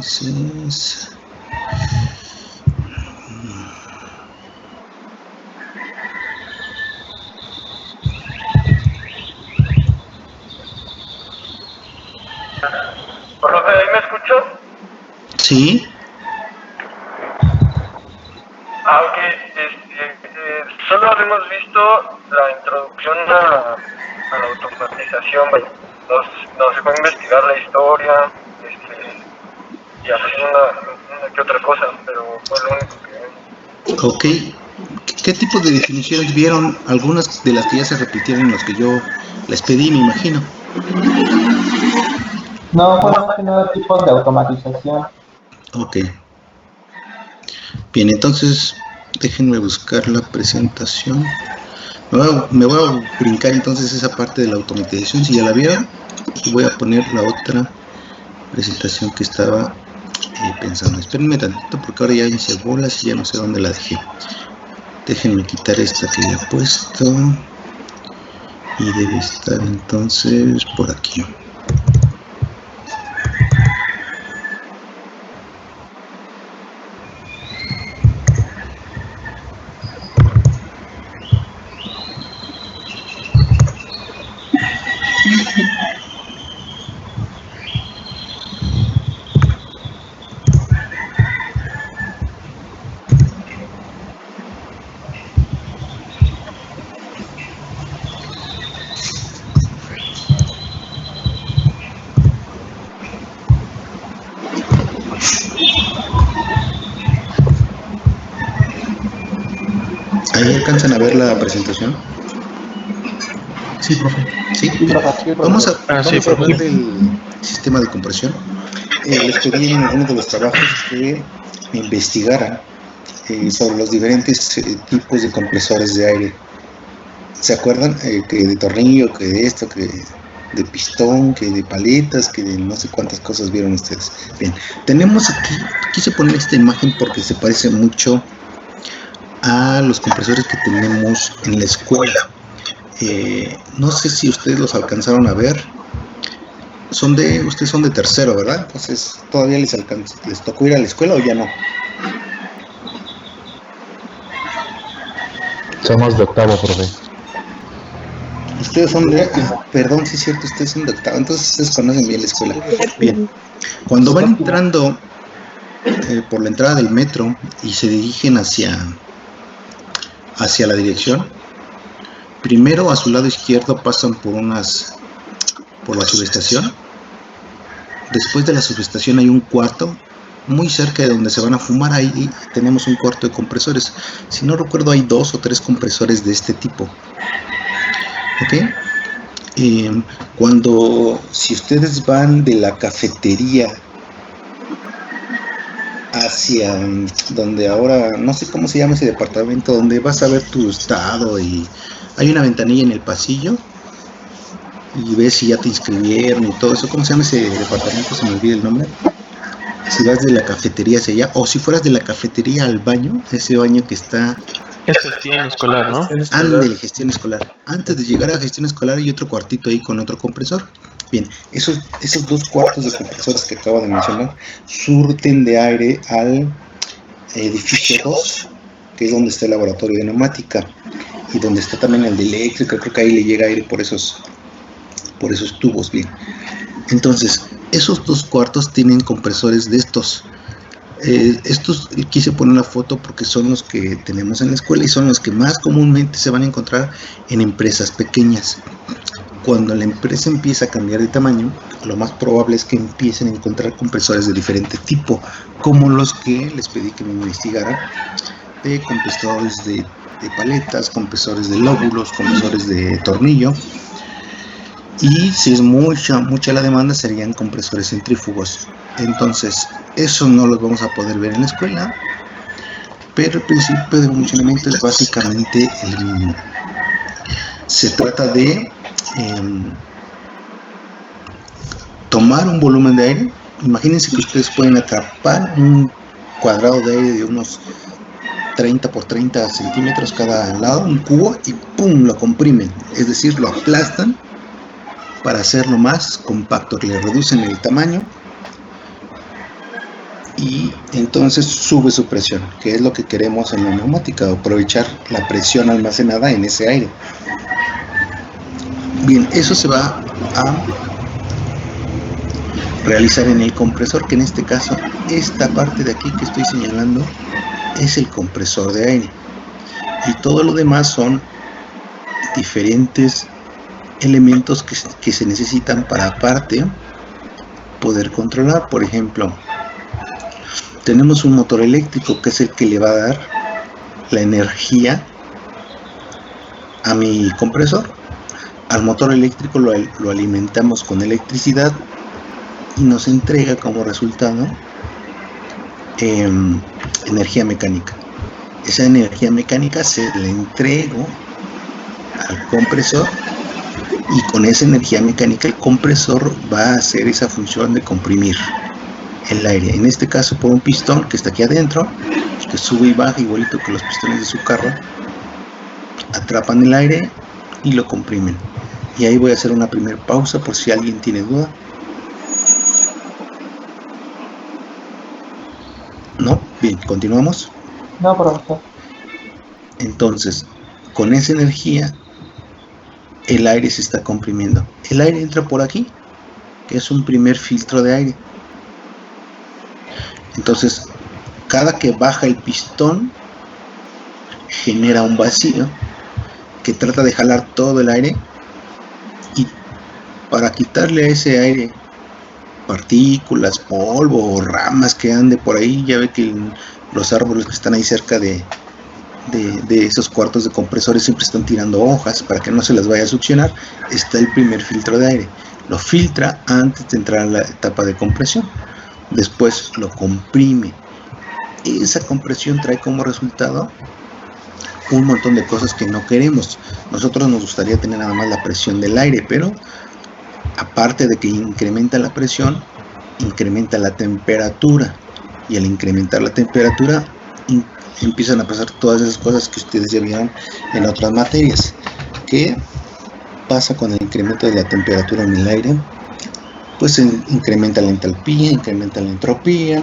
análisis. Profe, ¿ahí me escuchas? Sí. Ok, solo hemos visto la introducción a la automatización, no se puede investigar la historia, y así una que otra cosa, pero fue lo único que vimos. Ok. ¿Qué tipo de definiciones vieron? Algunas de las que ya se repitieron en los que yo les pedí, me imagino. No, fueron más que nada tipos de automatización. Ok. Bien, entonces déjenme buscar la presentación. Me voy a brincar entonces esa parte de la automatización, si ya la vieron, y voy a poner la otra presentación que estaba pensando. Espérenme tantito porque ahora ya hice bolas y ya no sé dónde la dejé. Déjenme quitar esta que ya he puesto y debe estar entonces por aquí. ¿Ahí alcanzan a ver la presentación? Sí, profe. Sí, Sí, bien. profe. Vamos a Sí, hablar profe. del sistema de compresión. Les pedí en algunos de los trabajos que investigaran sobre los diferentes tipos de compresores de aire. ¿Se acuerdan? Que de tornillo, que de esto, que de pistón, que de paletas, que de no sé cuántas cosas vieron ustedes. Bien, tenemos aquí, quise poner esta imagen porque se parece mucho a los compresores que tenemos en la escuela. No sé si ustedes los alcanzaron a ver. Ustedes son de tercero, ¿verdad? Entonces, ¿todavía les tocó ir a la escuela o ya no? Somos de octavo, profe. Ustedes son perdón, sí es cierto, ustedes son de octavo, entonces ustedes conocen bien la escuela. Bien, cuando van entrando por la entrada del metro y se dirigen hacia la dirección, primero a su lado izquierdo pasan por la subestación. Después de la subestación hay un cuarto muy cerca de donde se van a fumar. Ahí tenemos un cuarto de compresores. Si no recuerdo, hay 2 o 3 compresores de este tipo. ¿Ok? Si ustedes van de la cafetería hacia donde ahora, no sé cómo se llama ese departamento, donde vas a ver tu estado y hay una ventanilla en el pasillo y ves si ya te inscribieron y todo eso. ¿Cómo se llama ese departamento? Se me olvida el nombre. Si vas de la cafetería hacia allá, o si fueras de la cafetería al baño, ese baño que está... Es gestión escolar, ¿no? Ándale, gestión escolar. Antes de llegar a gestión escolar hay otro cuartito ahí con otro compresor. Bien, esos 2 cuartos de compresores que acabo de mencionar surten de aire al edificio 2, que es donde está el laboratorio de neumática y donde está también el de eléctrica. Creo que ahí le llega aire por esos tubos. Bien, entonces esos 2 cuartos tienen compresores de estos. Estos quise poner una foto porque son los que tenemos en la escuela y son los que más comúnmente se van a encontrar en empresas pequeñas. Cuando la empresa empieza a cambiar de tamaño, lo más probable es que empiecen a encontrar compresores de diferente tipo, como los que les pedí que me investigaran, de compresores de paletas, compresores de lóbulos, compresores de tornillo. Y si es mucha la demanda, serían compresores centrífugos. Entonces, eso no los vamos a poder ver en la escuela, pero el principio de funcionamiento es básicamente el mismo. Se trata de tomar un volumen de aire. Imagínense que ustedes pueden atrapar un cuadrado de aire de unos 30 por 30 centímetros cada lado, un cubo, y ¡pum!, lo comprimen, es decir, lo aplastan para hacerlo más compacto, que le reducen el tamaño y entonces sube su presión, que es lo que queremos en la neumática, aprovechar la presión almacenada en ese aire. Bien, eso se va a realizar en el compresor, que en este caso, esta parte de aquí que estoy señalando es el compresor de aire, y todo lo demás son diferentes elementos que se necesitan para aparte poder controlar. Por ejemplo, tenemos un motor eléctrico que es el que le va a dar la energía a mi compresor. Al motor eléctrico lo alimentamos con electricidad y nos entrega como resultado energía mecánica. Esa energía mecánica se la entrego al compresor, y con esa energía mecánica el compresor va a hacer esa función de comprimir el aire, en este caso por un pistón que está aquí adentro, que sube y baja igualito que los pistones de su carro, atrapan el aire y lo comprimen. Y ahí voy a hacer una primera pausa por si alguien tiene duda. ¿No? Bien, continuamos. No, profesor. Entonces, con esa energía el aire se está comprimiendo. El aire entra por aquí, que es un primer filtro de aire. Entonces, cada que baja el pistón, genera un vacío que trata de jalar todo el aire, y para quitarle a ese aire partículas, polvo o ramas que ande por ahí, ya ve que los árboles que están ahí cerca de esos cuartos de compresores siempre están tirando hojas para que no se las vaya a succionar. Está el primer filtro de aire, lo filtra antes de entrar a la etapa de compresión, después lo comprime. Esa compresión trae como resultado un montón de cosas que no queremos. Nosotros nos gustaría tener nada más la presión del aire, pero aparte de que incrementa la presión, incrementa la temperatura, y al incrementar la temperatura empiezan a pasar todas esas cosas que ustedes ya vieron en otras materias. ¿Qué pasa con el incremento de la temperatura en el aire? Pues incrementa la entalpía, incrementa la entropía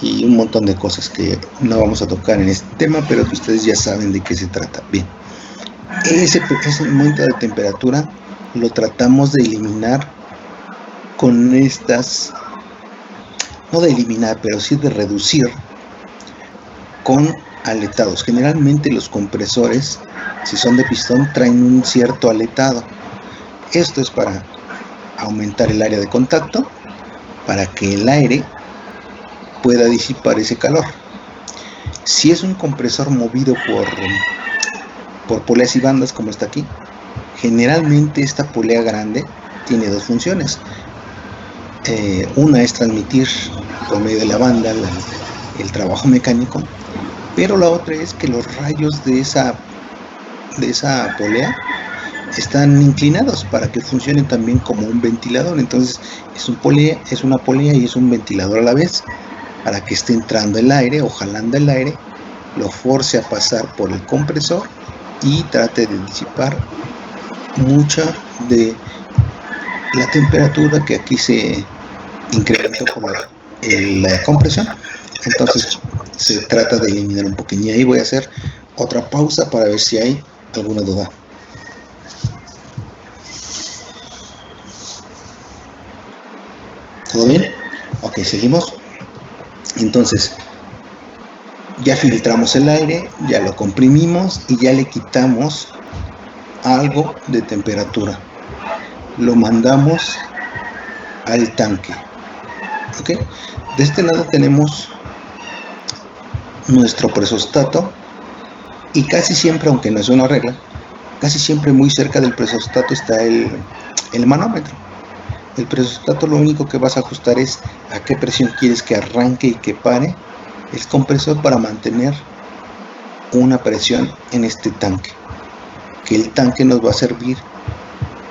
y un montón de cosas que no vamos a tocar en este tema, pero que ustedes ya saben de qué se trata. Bien, ese aumento de temperatura lo tratamos de eliminar con estas, no de eliminar, pero sí de reducir con aletados. Generalmente los compresores, si son de pistón, traen un cierto aletado. Esto es para aumentar el área de contacto, para que el aire pueda disipar ese calor. Si es un compresor movido por poleas y bandas, como está aquí, generalmente esta polea grande tiene dos funciones. Una es transmitir por medio de la banda el trabajo mecánico, pero la otra es que los rayos de esa polea están inclinados para que funcionen también como un ventilador. Entonces es una polea y es un ventilador a la vez, para que esté entrando el aire o jalando el aire, lo force a pasar por el compresor y trate de disipar mucha de la temperatura que aquí se incrementó por la compresión. Entonces se trata de eliminar un poquito, y ahí voy a hacer otra pausa para ver si hay alguna duda. ¿Todo bien? Ok, seguimos. Entonces ya filtramos el aire, ya lo comprimimos y ya le quitamos algo de temperatura. Lo mandamos al tanque. ¿Ok? De este lado tenemos nuestro presostato, y casi siempre, aunque no es una regla, casi siempre muy cerca del presostato está el manómetro. El presostato lo único que vas a ajustar es a qué presión quieres que arranque y que pare el compresor, para mantener una presión en este tanque, que el tanque nos va a servir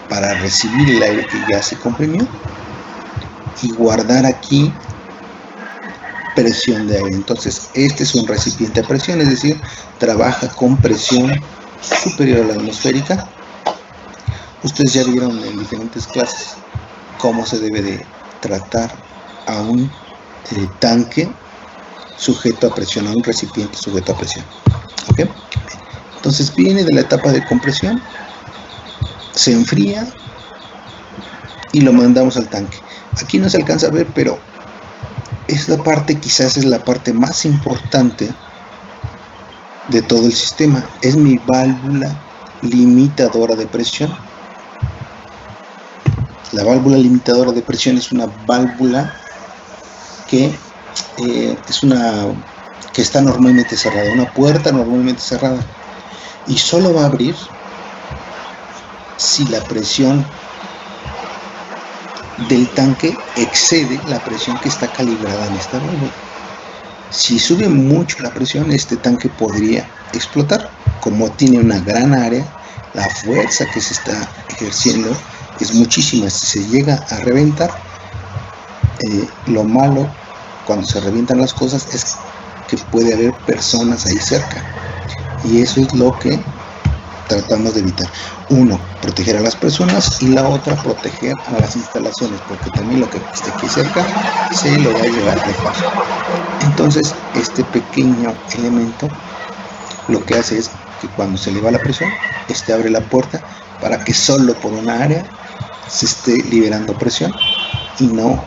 para recibir el aire que ya se comprimió y guardar aquí presión de aire. Entonces este es un recipiente a presión, es decir, trabaja con presión superior a la atmosférica. Ustedes ya vieron en diferentes clases cómo se debe de tratar a un tanque sujeto a presión, a un recipiente sujeto a presión. ¿Ok? Entonces viene de la etapa de compresión, se enfría y lo mandamos al tanque. Aquí no se alcanza a ver, pero esta parte quizás es la parte más importante de todo el sistema. Es mi válvula limitadora de presión. La válvula limitadora de presión es una válvula que que está normalmente cerrada, una puerta normalmente cerrada, y solo va a abrir si la presión del tanque excede la presión que está calibrada en esta válvula. Si sube mucho la presión, este tanque podría explotar. Como tiene una gran área, la fuerza que se está ejerciendo es muchísima. Si se llega a reventar, lo malo cuando se revientan las cosas es que puede haber personas ahí cerca, y eso es lo que tratamos de evitar. Uno, proteger a las personas, y la otra, proteger a las instalaciones, porque también lo que esté aquí cerca se lo va a llevar de paso. Entonces, este pequeño elemento lo que hace es que cuando se le va la presión, abre la puerta para que solo por una área se esté liberando presión y no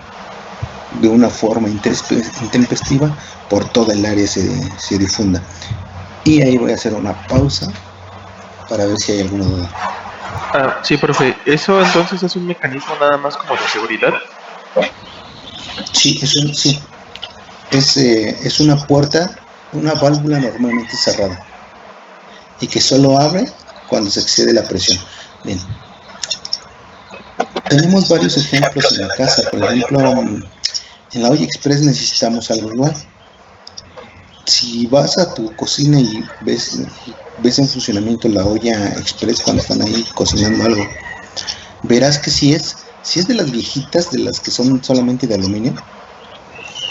de una forma intempestiva por toda el área se difunda. Y ahí voy a hacer una pausa para ver si hay alguna duda. Sí, profe, ¿eso entonces es un mecanismo nada más como de seguridad? Sí, es una puerta, una válvula normalmente cerrada y que solo abre cuando se excede la presión. Bien, tenemos varios ejemplos en la casa. Por ejemplo, en la olla express necesitamos algo igual. Si vas a tu cocina y ves en funcionamiento la olla express cuando están ahí cocinando algo, verás que si es de las viejitas, de las que son solamente de aluminio,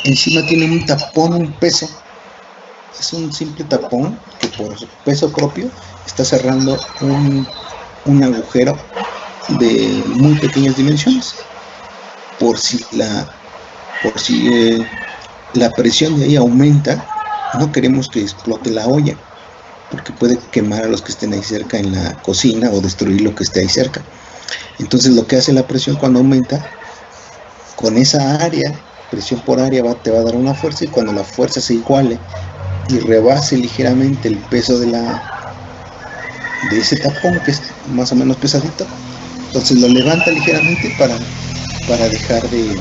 encima tiene un tapón, un peso. Es un simple tapón que por peso propio está cerrando un agujero de muy pequeñas dimensiones. Por si la presión de ahí aumenta, no queremos que explote la olla, porque puede quemar a los que estén ahí cerca en la cocina o destruir lo que esté ahí cerca. Entonces lo que hace la presión cuando aumenta, con esa área, presión por área te va a dar una fuerza, y cuando la fuerza se iguale y rebase ligeramente el peso de ese tapón, que es más o menos pesadito, entonces lo levanta ligeramente para dejar de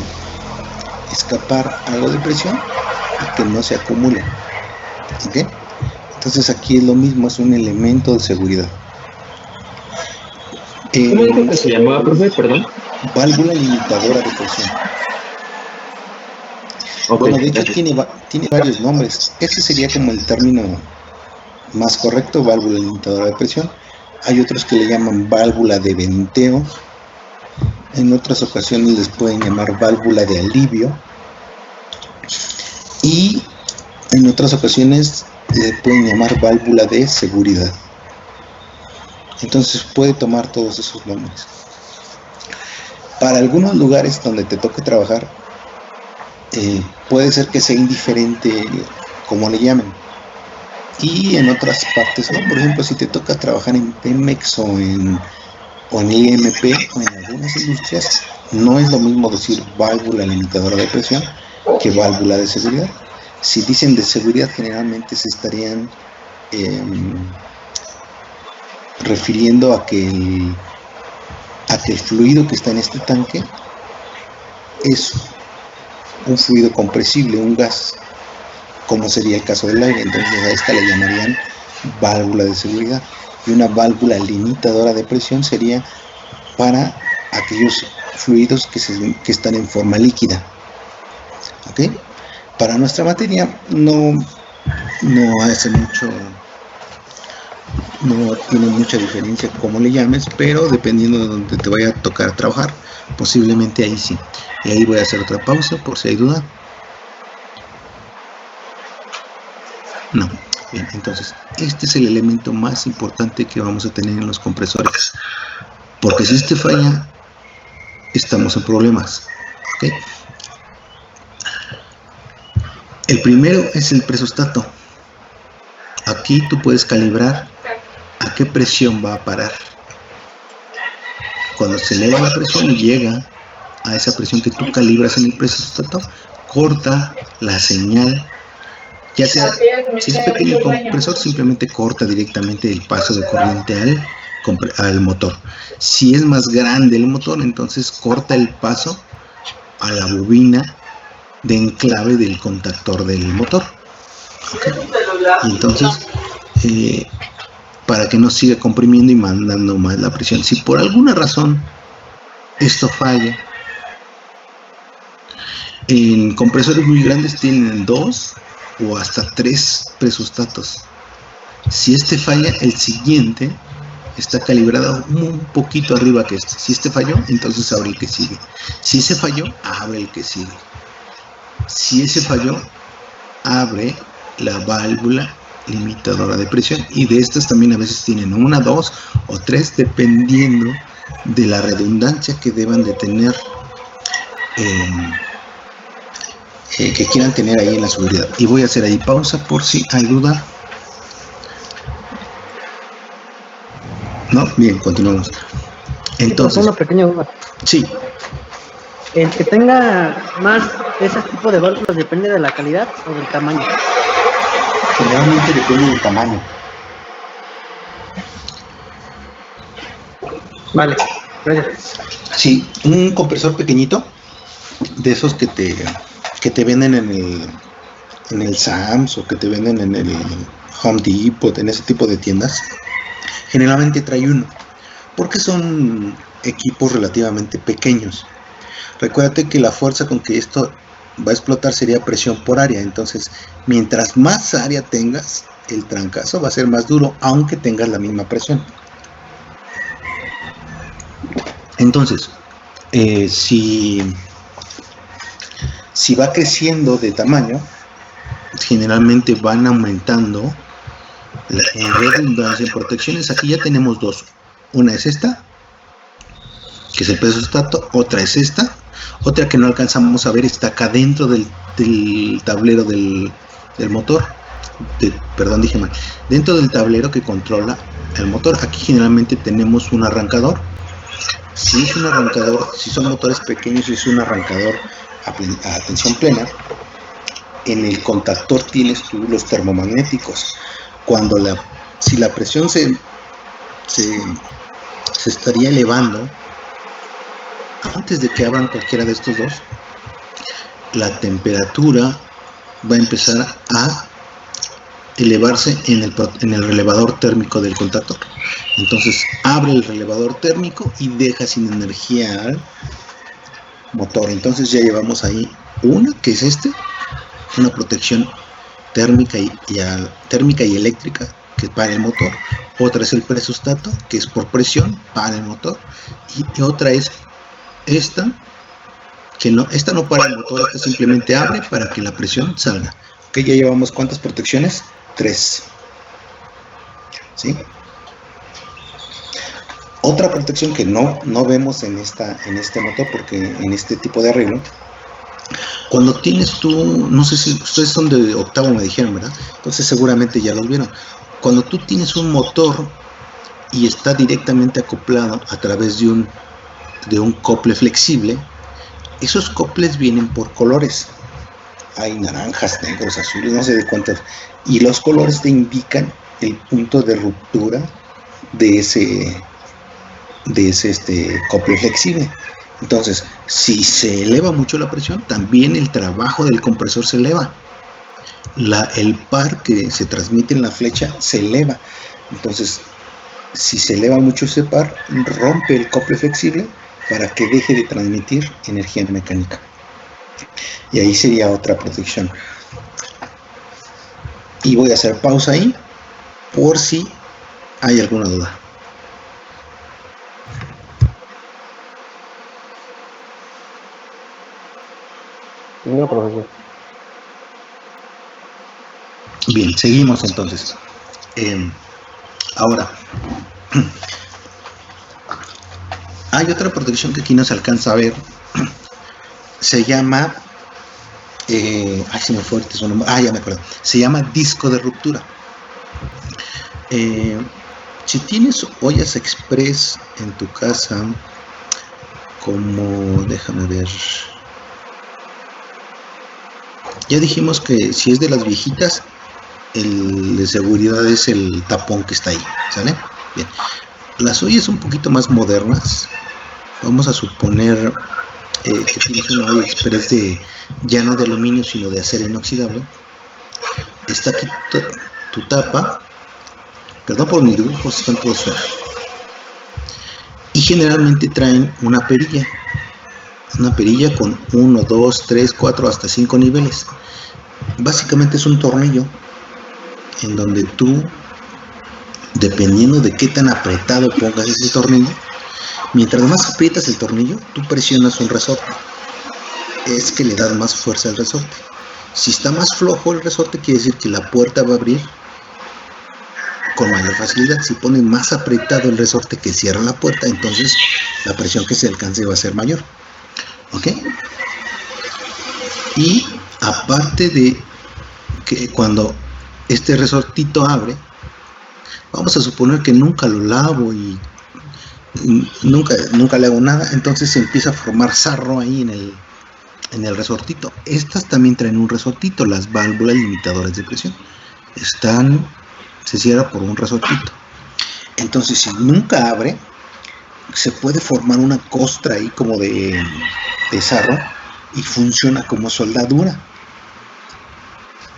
escapar algo de presión y que no se acumule. ¿Okay? Entonces aquí es lo mismo, es un elemento de seguridad. ¿Cómo dijo que se llamaba, profe? Perdón. Válvula limitadora de presión. Okay, bueno, de hecho tiene varios nombres. Ese sería como el término más correcto, válvula limitadora de presión. Hay otros que le llaman válvula de venteo. En otras ocasiones les pueden llamar válvula de alivio. Y en otras ocasiones le pueden llamar válvula de seguridad. Entonces puede tomar todos esos nombres. Para algunos lugares donde te toque trabajar, puede ser que sea indiferente como le llamen, y en otras partes no. Por ejemplo, si te toca trabajar en Pemex o en IMP o en algunas industrias, no es lo mismo decir válvula limitadora de presión que válvula de seguridad. Si dicen de seguridad, generalmente se estarían refiriendo a que el fluido que está en este tanque es un fluido compresible, un gas, como sería el caso del aire. Entonces a esta le llamarían válvula de seguridad, y una válvula limitadora de presión sería para aquellos fluidos que están en forma líquida. ¿Ok? Para nuestra materia no hace mucho, no tiene mucha diferencia como le llames, pero dependiendo de donde te vaya a tocar trabajar, posiblemente ahí sí. Y ahí voy a hacer otra pausa por si hay duda. No. Bien, entonces este es el elemento más importante que vamos a tener en los compresores, porque si este falla, estamos en problemas. ¿Okay? El primero es el presostato. Aquí tú puedes calibrar a qué presión va a parar. Cuando se eleva la presión y llega a esa presión que tú calibras en el presostato, corta la señal. Ya sea, si es pequeño el compresor, simplemente corta directamente el paso de corriente al motor. Si es más grande el motor, entonces corta el paso a la bobina de enclave del contactor del motor. ¿Okay? Y entonces, para que no siga comprimiendo y mandando más la presión. Si por alguna razón esto falla, en compresores muy grandes tienen 2 o hasta 3 presostatos. Si este falla, el siguiente está calibrado un poquito arriba que este. Si este falló, entonces abre el que sigue. Si ese falló, abre el que sigue. Si ese falló, abre la válvula limitadora de presión, y de estas también a veces tienen 1, 2 o 3 dependiendo de la redundancia que deban de tener, que quieran tener ahí en la seguridad. Y voy a hacer ahí pausa por si hay duda. No, bien, continuamos. Entonces, una pequeña duda. Sí. ¿El que tenga más de ese tipo de válvulas depende de la calidad o del tamaño? Generalmente depende del tamaño. Vale, gracias. Sí, un compresor pequeñito, de esos que te venden en el Sam's o que te venden en el Home Depot, en ese tipo de tiendas, generalmente trae uno, porque son equipos relativamente pequeños. Recuérdate que la fuerza con que esto va a explotar sería presión por área, entonces mientras más área tengas, el trancazo va a ser más duro, aunque tengas la misma presión. Entonces, si va creciendo de tamaño, generalmente van aumentando en redundancia, en protecciones. Aquí ya tenemos 2. Una es esta, que es el presostato, otra es esta, otra que no alcanzamos a ver está acá dentro del tablero del motor, perdón, dije mal, dentro del tablero que controla el motor. Aquí generalmente tenemos un arrancador. Si es un arrancador, si son motores pequeños, si es un arrancador a tensión plena, en el contactor tienes tú los termomagnéticos. Si la presión se estaría elevando antes de que abran cualquiera de estos dos, la temperatura va a empezar a elevarse en el relevador térmico del contactor. Entonces abre el relevador térmico y deja sin energía al motor. Entonces ya llevamos ahí una, que es una protección térmica y eléctrica, que es para el motor. Otra es el presostato, que es por presión para el motor, y otra es esta no para el motor, esta simplemente abre para que la presión salga. Ok, ya llevamos ¿cuántas protecciones? 3. ¿Sí? Otra protección que no vemos en este motor, porque en este tipo de arreglo, cuando tienes tú, no sé si ustedes son de octavo, me dijeron, ¿verdad? Entonces seguramente ya los vieron. Cuando tú tienes un motor y está directamente acoplado a través de un cople flexible, esos coples vienen por colores. Hay naranjas, negros, azules, no sé de cuántas, y los colores te indican el punto de ruptura de ese cople flexible. Entonces, si se eleva mucho la presión, también el trabajo del compresor se eleva. El par que se transmite en la flecha se eleva. Entonces, si se eleva mucho ese par, rompe el cople flexible para que deje de transmitir energía mecánica. Y ahí sería otra protección. Y voy a hacer pausa ahí por si hay alguna duda. No, profesor. Bien, seguimos entonces. Ahora, hay otra protección que aquí no se alcanza a ver. Se llama Se me fue ahorita su nombre. Ya me acuerdo. Se llama disco de ruptura. Si tienes ollas express en tu casa, como, déjame ver, ya dijimos que si es de las viejitas, el de seguridad es el tapón que está ahí, ¿sale? Bien. Las ollas un poquito más modernas, vamos a suponer que tienes una olla express ya no de aluminio sino de acero inoxidable. Está aquí tu tapa, perdón por mis dibujos, están todos suaves, y generalmente traen una perilla con 1, 2, 3, 4 hasta 5 niveles. Básicamente es un tornillo en donde tú, dependiendo de qué tan apretado pongas ese tornillo, mientras más aprietas el tornillo, tú presionas un resorte. Es que le das más fuerza al resorte. Si está más flojo el resorte, quiere decir que la puerta va a abrir con mayor facilidad. Si pones más apretado el resorte que cierra la puerta, entonces la presión que se alcance va a ser mayor. ¿Ok? Y aparte de que cuando este resortito abre, vamos a suponer que nunca lo lavo y nunca le hago nada, entonces se empieza a formar sarro ahí en el resortito. Estas también traen un resortito, las válvulas limitadoras de presión. Se cierra por un resortito. Entonces, si nunca abre, se puede formar una costra ahí como de sarro y funciona como soldadura.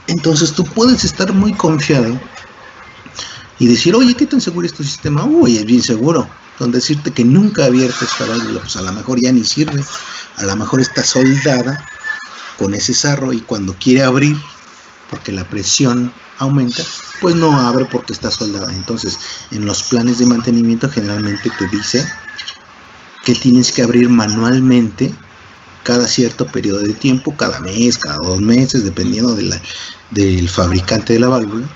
Entonces tú puedes estar muy confiado y decir, oye, ¿qué tan seguro es tu sistema? Uy, es bien seguro. Con decirte que nunca ha abierto esta válvula, pues a lo mejor ya ni sirve. A lo mejor está soldada con ese sarro y cuando quiere abrir, porque la presión aumenta, pues no abre porque está soldada. Entonces, en los planes de mantenimiento generalmente te dice que tienes que abrir manualmente cada cierto periodo de tiempo, cada mes, cada 2 meses, dependiendo del fabricante de la válvula.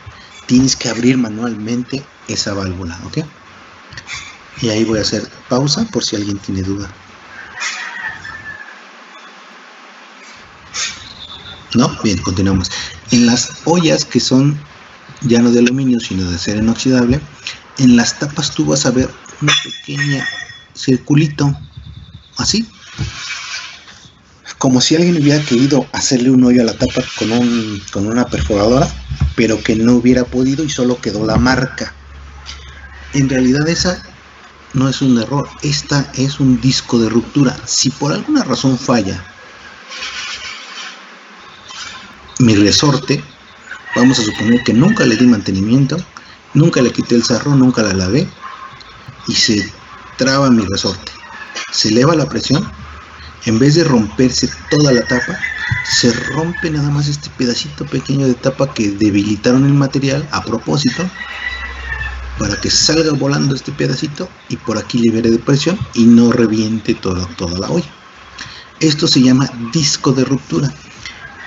Tienes que abrir manualmente esa válvula, ¿ok? Y ahí voy a hacer pausa por si alguien tiene duda. ¿No? Bien, continuamos. En las ollas que son ya no de aluminio sino de acero inoxidable, en las tapas tú vas a ver una pequeña circulito, así, como si alguien hubiera querido hacerle un hoyo a la tapa con una perforadora, pero que no hubiera podido y solo quedó la marca. En realidad esa no es un error, esta es un disco de ruptura. Si por alguna razón falla mi resorte, vamos a suponer que nunca le di mantenimiento, nunca le quité el sarro, nunca la lavé y se traba mi resorte, se eleva la presión, en vez de romperse toda la tapa, se rompe nada más este pedacito pequeño de tapa que debilitaron el material a propósito para que salga volando este pedacito y por aquí libere de presión y no reviente toda la olla. Esto se llama disco de ruptura.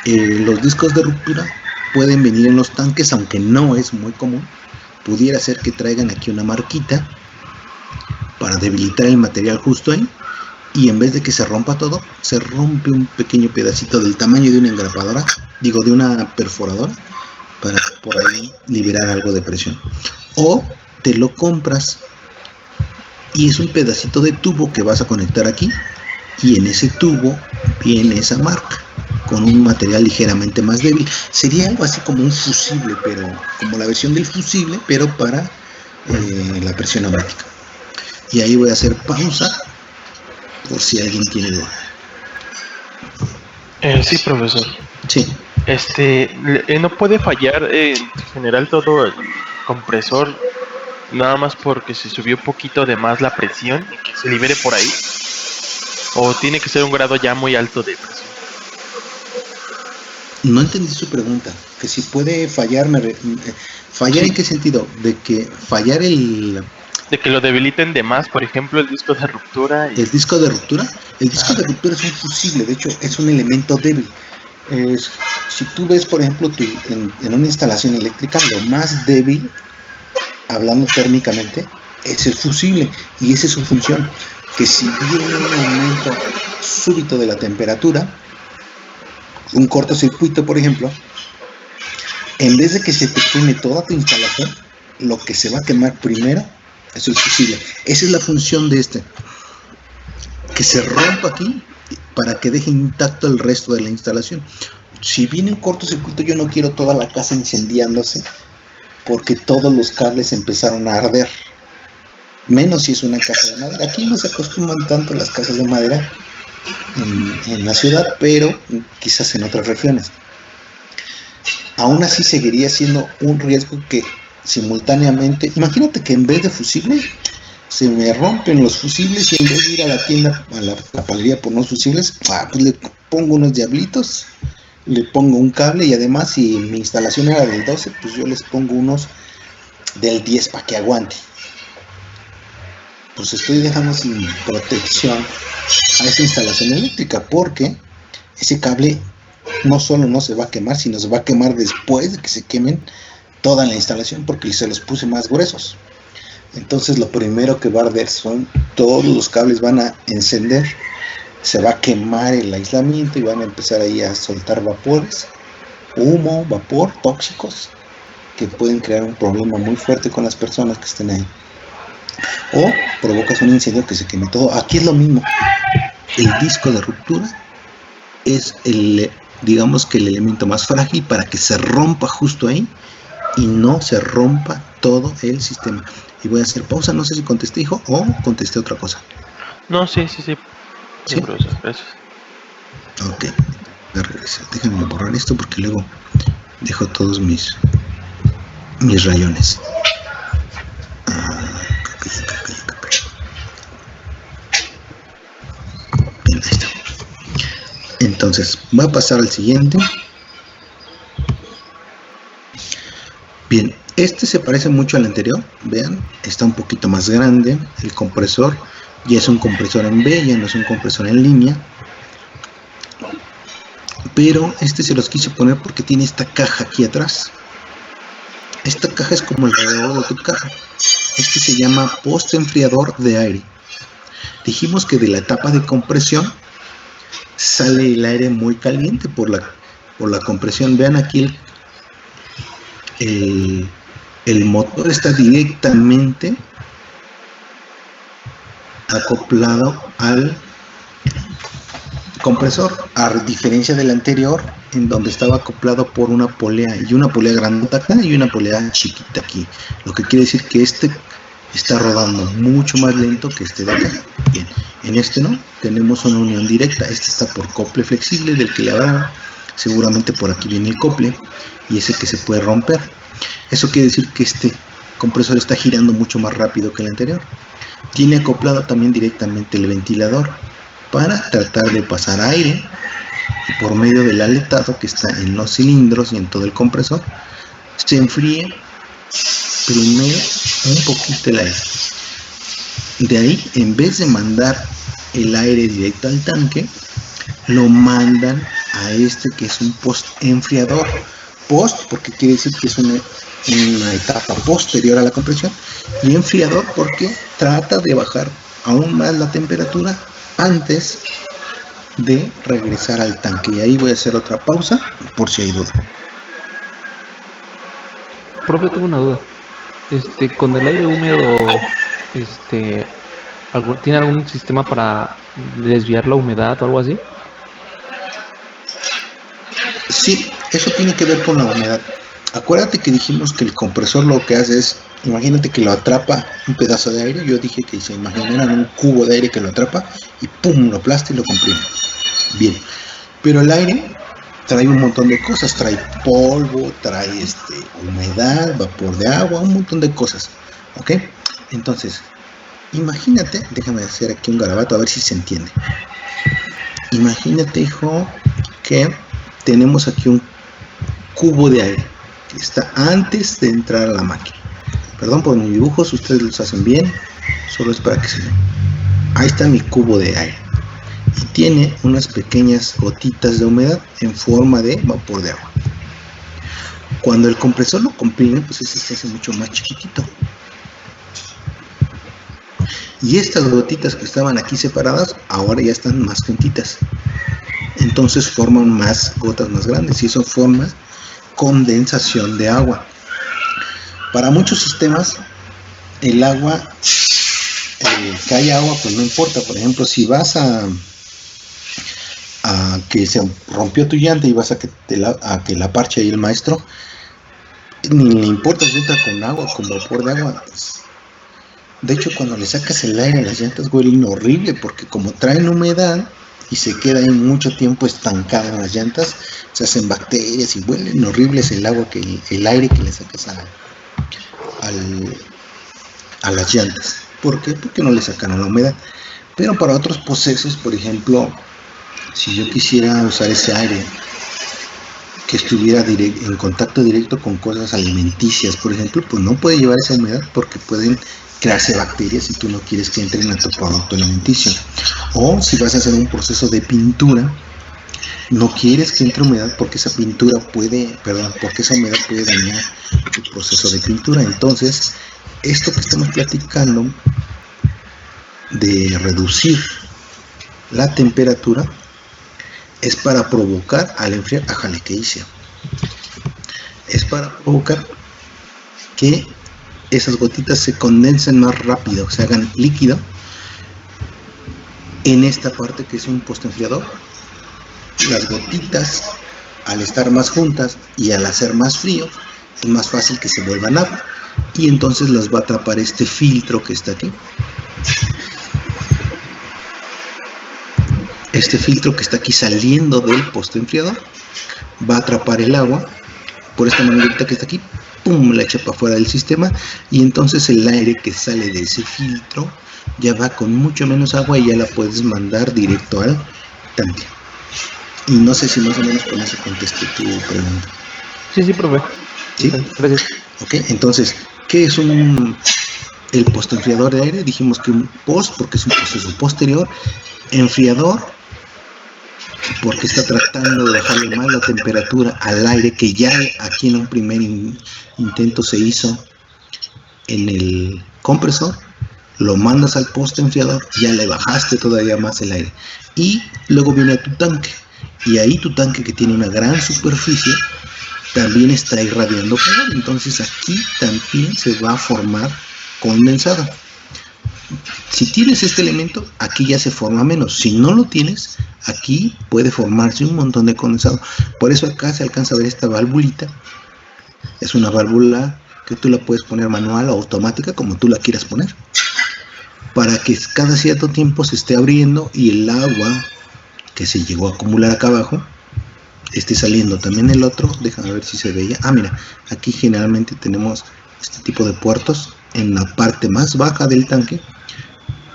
Los discos de ruptura pueden venir en los tanques, aunque no es muy común. Pudiera ser que traigan aquí una marquita para debilitar el material justo ahí, y en vez de que se rompa todo, se rompe un pequeño pedacito del tamaño de una engrapadora, de una perforadora, para por ahí liberar algo de presión. O te lo compras y es un pedacito de tubo que vas a conectar aquí, y en ese tubo viene esa marca con un material ligeramente más débil. Sería algo así como un fusible, pero como la versión del fusible, pero para la presión neumática. Y ahí voy a hacer pausa por si alguien tiene duda. Sí, profesor. Sí. No puede fallar en general todo el compresor nada más porque se subió un poquito de más la presión y que se libere por ahí, o tiene que ser un grado ya muy alto de presión. No entendí su pregunta. Que si puede fallar, ¿fallar en qué sentido? De que fallar de que lo debiliten de más, por ejemplo, el disco de ruptura. ¿El disco de ruptura? El disco de ruptura es un fusible, de hecho es un elemento débil. Si tú ves, por ejemplo, en una instalación eléctrica, lo más débil, hablando térmicamente, es el fusible, y esa es su función, que si viene un aumento súbito de la temperatura, un cortocircuito, por ejemplo, en vez de que se te queme toda tu instalación, lo que se va a quemar primero es el fusible. Esa es la función de este, que se rompa aquí para que deje intacto el resto de la instalación. Si viene un cortocircuito, yo no quiero toda la casa incendiándose porque todos los cables empezaron a arder, menos si es una casa de madera. Aquí no se acostumbran tanto las casas de madera en la ciudad, pero quizás en otras regiones. Aún así seguiría siendo un riesgo que simultáneamente, imagínate que en vez de fusible se me rompen los fusibles, y en vez de ir a la tienda, a la palería por unos fusibles, pues le pongo unos diablitos, le pongo un cable, y además si mi instalación era del 12, pues yo les pongo unos del 10 para que aguante. Pues estoy dejando sin protección a esa instalación eléctrica, porque ese cable no solo no se va a quemar, sino se va a quemar después de que se quemen toda la instalación, porque se los puse más gruesos. Entonces lo primero que va a arder son todos los cables, van a encender, se va a quemar el aislamiento y van a empezar ahí a soltar vapores, humo, vapor, tóxicos, que pueden crear un problema muy fuerte con las personas que estén ahí. O provocas un incendio que se queme todo. Aquí es lo mismo. El disco de ruptura es digamos que el elemento más frágil para que se rompa justo ahí y no se rompa todo el sistema. Y voy a hacer pausa, no sé si contesté, hijo, o contesté otra cosa. No, sí. ¿Sí? Profesor, gracias. Ok, voy a regresar. Déjenme borrar esto porque luego dejo todos mis rayones. Bien, ahí está. Entonces, voy a pasar al siguiente. Bien, este se parece mucho al anterior. Vean, está un poquito más grande. El compresor ya es un compresor en B, ya no es un compresor en línea. Pero este se los quise poner porque tiene esta caja aquí atrás. Esta caja es como el radiador de tu carro. Este se llama poste enfriador de aire. Dijimos que de la etapa de compresión sale el aire muy caliente por la compresión. Vean aquí el motor está directamente acoplado al compresor, a diferencia del anterior, en donde estaba acoplado por una polea, y una polea grandota acá y una polea chiquita aquí, lo que quiere decir que este está rodando mucho más lento que este de acá. Bien, en este no, tenemos una unión directa. Este está por cople flexible del que le habrá, seguramente por aquí viene el cople, y ese que se puede romper. Eso quiere decir que este compresor está girando mucho más rápido que el anterior. Tiene acoplado también directamente el ventilador para tratar de pasar aire, y por medio del aletado que está en los cilindros y en todo el compresor, se enfríe primero un poquito el aire. De ahí, en vez de mandar el aire directo al tanque, lo mandan a este que es un post enfriador. Post porque quiere decir que es una etapa posterior a la compresión, y enfriador porque trata de bajar aún más la temperatura antes de regresar al tanque. Y ahí voy a hacer otra pausa por si hay duda. Profe, tengo una duda. Con el aire húmedo, ¿tiene algún sistema para desviar la humedad o algo así? Sí, eso tiene que ver con la humedad. Acuérdate que dijimos que el compresor lo que hace es, imagínate que lo atrapa un pedazo de aire. Yo dije que se imaginaran un cubo de aire que lo atrapa y pum, lo aplasta y lo comprime. Bien, pero el aire trae un montón de cosas, trae polvo, trae humedad, vapor de agua, un montón de cosas, ¿ok? Entonces, imagínate, déjame hacer aquí un garabato a ver si se entiende. Imagínate, hijo, que tenemos aquí un cubo de aire que está antes de entrar a la máquina. Perdón por mis dibujos, ustedes los hacen bien, solo es para que se vean. Ahí está mi cubo de aire y tiene unas pequeñas gotitas de humedad en forma de vapor de agua. Cuando el compresor lo comprime, pues ese se hace mucho más chiquitito. Y estas gotitas que estaban aquí separadas, ahora ya están más juntitas. entonces forman más gotas más grandes y eso forma condensación de agua. Para muchos sistemas, el agua, que haya agua, pues no importa. Por ejemplo, si vas a que se rompió tu llanta y vas a que la parche ahí el maestro, ni le importa si entra con agua, con vapor de agua. De hecho, cuando le sacas el aire a las llantas huelen horrible, porque como traen humedad y se queda ahí mucho tiempo estancada en las llantas, se hacen bacterias y huelen horribles el agua, el aire que le sacas a las llantas. ¿Por qué? Porque no le sacaron la humedad. Pero para otros procesos, por ejemplo, si yo quisiera usar ese aire que estuviera en contacto directo con cosas alimenticias, por ejemplo, pues no puede llevar esa humedad porque pueden crearse bacterias y tú no quieres que entren a tu producto alimenticio. O si vas a hacer un proceso de pintura, no quieres que entre humedad porque esa humedad puede dañar tu proceso de pintura. Entonces, esto que estamos platicando de reducir la temperatura es para provocar al enfriar, que hice. Es para provocar que esas gotitas se condensen más rápido, se hagan líquido en esta parte que es un postenfriador. Las gotitas, al estar más juntas y al hacer más frío, es más fácil que se vuelvan agua y entonces las va a atrapar este filtro que está aquí. Este filtro que está aquí saliendo del postenfriador va a atrapar el agua por esta manguerita que está aquí, pum, la echa para afuera del sistema y entonces el aire que sale de ese filtro ya va con mucho menos agua y ya la puedes mandar directo al tanque. Y no sé si más o menos con eso contesté tu pregunta. Sí, profe. ¿Sí? Gracias. Ok, entonces, ¿qué es el postenfriador de aire? Dijimos que un post porque es un proceso posterior, enfriador porque está tratando de bajarle más la temperatura al aire que ya aquí en un primer intento se hizo en el compresor, lo mandas al poste enfriador, ya le bajaste todavía más el aire y luego viene a tu tanque y ahí tu tanque, que tiene una gran superficie, también está irradiando calor, entonces aquí también se va a formar condensado. Si tienes este elemento, aquí ya se forma menos. Si no lo tienes, aquí puede formarse un montón de condensado. Por eso acá se alcanza a ver esta válvulita. Es una válvula que tú la puedes poner manual o automática, como tú la quieras poner, para que cada cierto tiempo se esté abriendo y el agua que se llegó a acumular acá abajo esté saliendo. También el otro, déjame ver si se veía. Mira, aquí generalmente tenemos este tipo de puertos en la parte más baja del tanque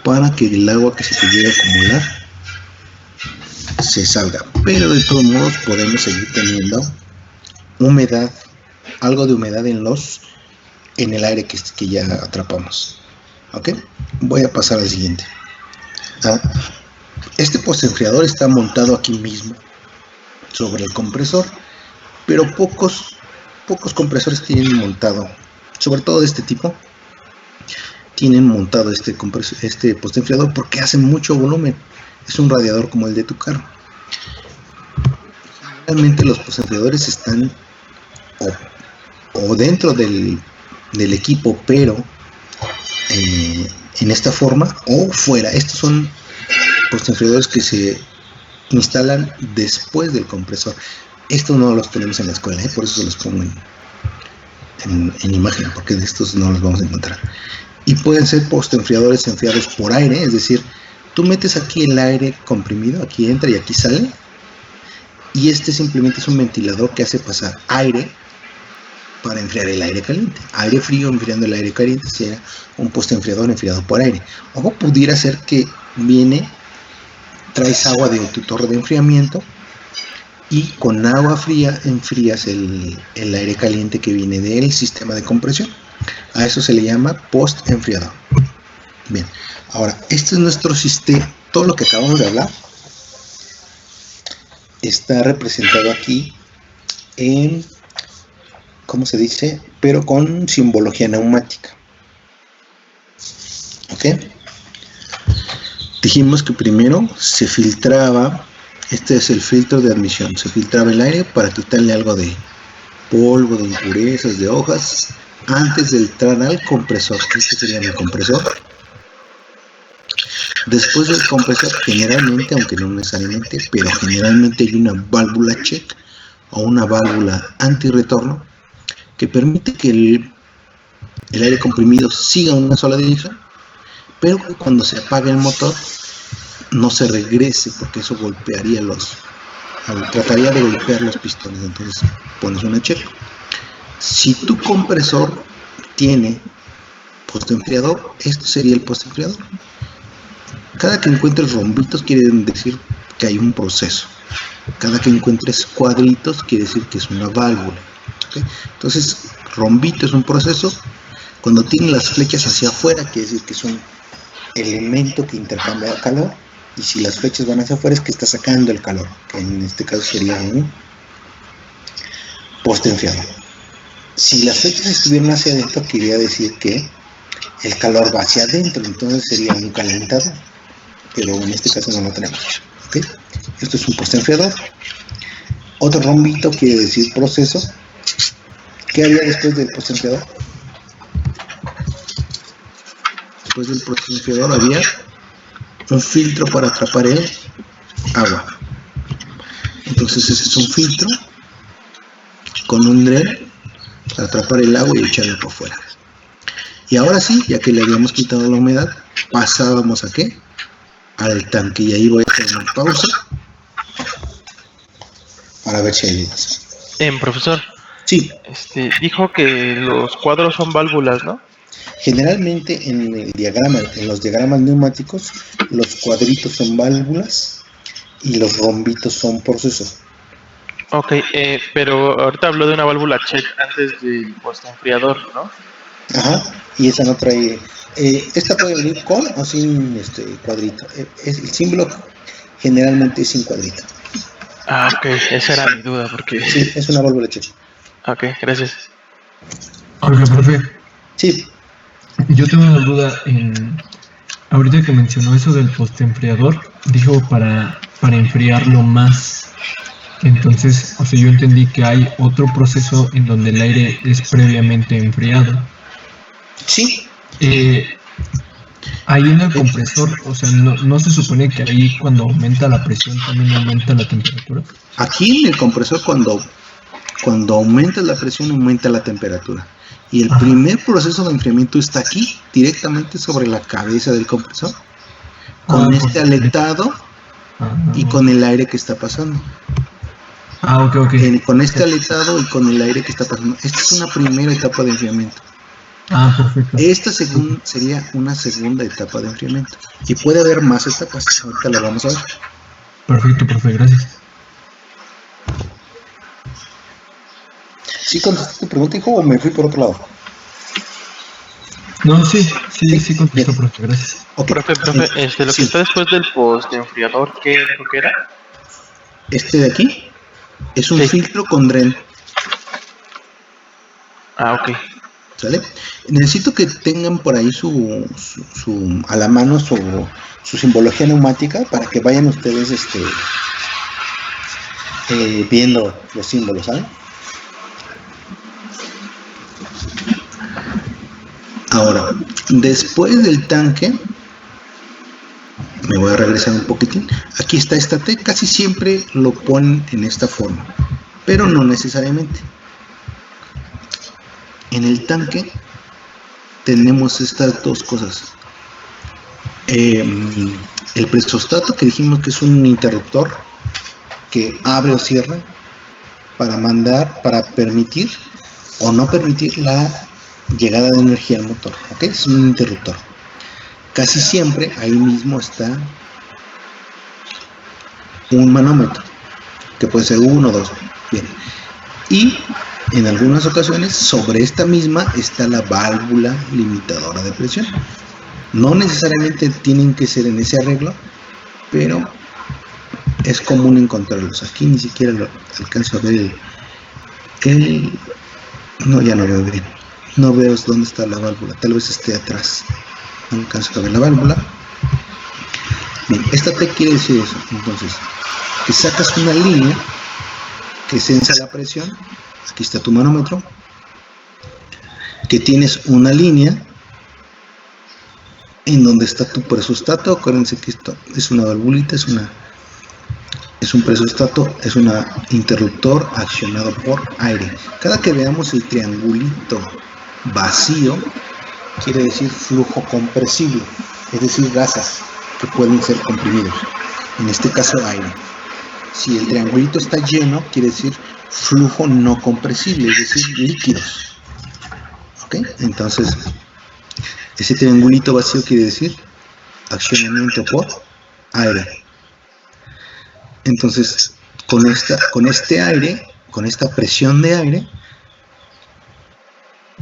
para que el agua que se te llegue a acumular se salga, pero de todos modos podemos seguir teniendo humedad, algo de humedad en el aire que ya atrapamos. Ok, voy a pasar al siguiente. Este postenfriador está montado aquí mismo sobre el compresor, pero pocos compresores tienen montado, sobre todo de este tipo, tienen montado este postenfriador porque hace mucho volumen. Es un radiador como el de tu carro. Realmente los postenfriadores están o dentro del equipo, pero en esta forma, o fuera. Estos son postenfriadores que se instalan después del compresor. Estos no los tenemos en la escuela, por eso se los pongo en imagen, porque de estos no los vamos a encontrar. Y pueden ser postenfriadores enfriados por aire, es decir, tú metes aquí el aire comprimido, aquí entra y aquí sale, y este simplemente es un ventilador que hace pasar aire para enfriar el aire caliente. Aire frío enfriando el aire caliente sería un postenfriador enfriado por aire. O pudiera ser que traes agua de tu torre de enfriamiento y con agua fría enfrías el aire caliente que viene del sistema de compresión. A eso se le llama post enfriador. Bien, ahora este es nuestro sistema. Todo lo que acabamos de hablar está representado aquí en, ¿cómo se dice? Pero con simbología neumática. ¿Ok? Dijimos que primero se filtraba Este es el filtro de admisión. Se filtraba el aire para quitarle algo de polvo, de impurezas, de hojas, antes de entrar al compresor. Este sería mi compresor. Después del compresor, generalmente, aunque no necesariamente, pero generalmente hay una válvula check o una válvula antirretorno que permite que el aire comprimido siga en una sola dirección, pero que cuando se apague el motor no se regrese, porque eso golpearía trataría de golpear los pistones. Entonces pones una check. Si tu compresor tiene postenfriador, este sería el postenfriador. Cada que encuentres rombitos quiere decir que hay un proceso. Cada que encuentres cuadritos quiere decir que es una válvula. ¿Okay? Entonces, rombito es un proceso. Cuando tiene las flechas hacia afuera quiere decir que es un elemento que intercambia calor. Y si las flechas van hacia afuera es que está sacando el calor, que en este caso sería un postenfriador. Si las flechas estuvieran hacia adentro, quería decir que el calor va hacia adentro, entonces sería un calentador, pero en este caso no lo tenemos. ¿Okay? Esto es un postenfriador. Otro rombito quiere decir proceso. ¿Qué había después del postenfriador? Después del postenfriador había un filtro para atrapar el agua. Entonces ese es un filtro con un dren para atrapar el agua y echarlo por fuera. Y ahora sí, ya que le habíamos quitado la humedad, pasábamos ¿a qué? Al tanque. Y ahí voy a hacer una pausa para ver si hay dudas. Profesor, Sí, dijo que los cuadros son válvulas, ¿no? generalmente en los diagramas neumáticos, los cuadritos son válvulas y los rombitos son procesos. Ok, pero ahorita habló de una válvula check antes del postenfriador, ¿no? Ajá, y esa no trae. Esta puede venir con o sin cuadrito. El símbolo generalmente es sin cuadrito. Ah, ok, esa era mi duda, porque... Sí, es una válvula check. Ok, gracias. Oiga, profe, Sí, yo tengo una duda. Ahorita que mencionó eso del postenfriador, dijo para enfriarlo más. Entonces, o sea, yo entendí que hay otro proceso en donde el aire es previamente enfriado. sí. Ahí en el compresor, o sea, no se supone que ahí cuando aumenta la presión también aumenta la temperatura. Aquí en el compresor cuando aumenta la presión aumenta la temperatura. Y el primer proceso de enfriamiento está aquí, directamente sobre la cabeza del compresor, con este aletado y con el aire que está pasando. Ok. Con este aletado y con el aire que está pasando. Esta es una primera etapa de enfriamiento. Perfecto. Esta sería una segunda etapa de enfriamiento. Y puede haber más etapas. Ahorita la vamos a ver. Perfecto, profe, gracias. ¿Sí contestaste tu pregunta, hijo, o me fui por otro lado? No, sí contestó, profe, gracias. Okay. Profe, lo que está después del postenfriador, ¿qué era? Este de aquí es un Sí. filtro con dren. Ok. ¿Sale? Necesito que tengan por ahí a la mano su simbología neumática para que vayan ustedes viendo los símbolos, ¿saben? Ahora, después del tanque, me voy a regresar un poquitín. Aquí está esta T, casi siempre lo ponen en esta forma, pero no necesariamente. En el tanque tenemos estas dos cosas. El presostato, que dijimos que es un interruptor que abre o cierra para permitir o no permitir la llegada de energía al motor. ¿Ok? Es un interruptor. Casi siempre ahí mismo está un manómetro, que puede ser 1 o 2. Bien. Y en algunas ocasiones sobre esta misma está la válvula limitadora de presión. No necesariamente tienen que ser en ese arreglo, pero es común encontrarlos. Aquí ni siquiera lo alcanzo a ver no, ya no veo bien. No veo dónde está la válvula. Tal vez esté atrás. No alcanzo a ver la válvula. Bien, esta T quiere decir eso. Entonces, que sacas una línea que sensa la presión. Aquí está tu manómetro, que tienes una línea en donde está tu presostato. Acuérdense que esto es una valvulita, es un presostato, es un interruptor accionado por aire. Cada que veamos el triangulito vacío, quiere decir flujo compresible, es decir, gases que pueden ser comprimidos, en este caso aire. Si el triangulito está lleno, quiere decir flujo no compresible, es decir, líquidos. ¿Ok? Entonces, ese triangulito vacío quiere decir accionamiento por aire. Entonces, con este aire, con esta presión de aire,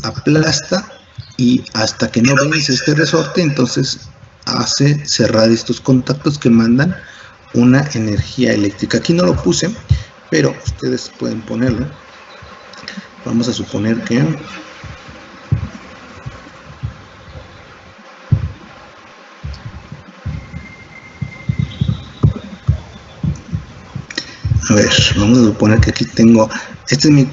aplasta, y hasta que no vence este resorte, entonces hace cerrar estos contactos que mandan una energía eléctrica. Aquí no lo puse, pero ustedes pueden ponerlo. Vamos a suponer que vamos a suponer que aquí tengo, este es mi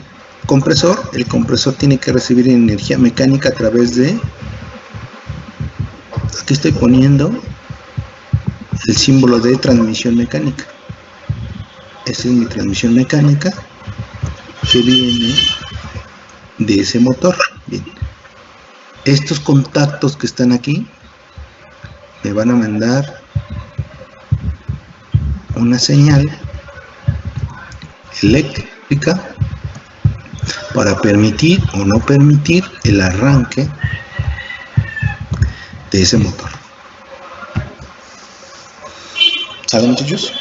compresor. El compresor tiene que recibir energía mecánica a través de, aquí estoy poniendo el símbolo de transmisión mecánica. Esa es mi transmisión mecánica que viene de ese motor. Bien, estos contactos que están aquí me van a mandar una señal eléctrica para permitir o no permitir el arranque de ese motor. ¿Sale, muchachos?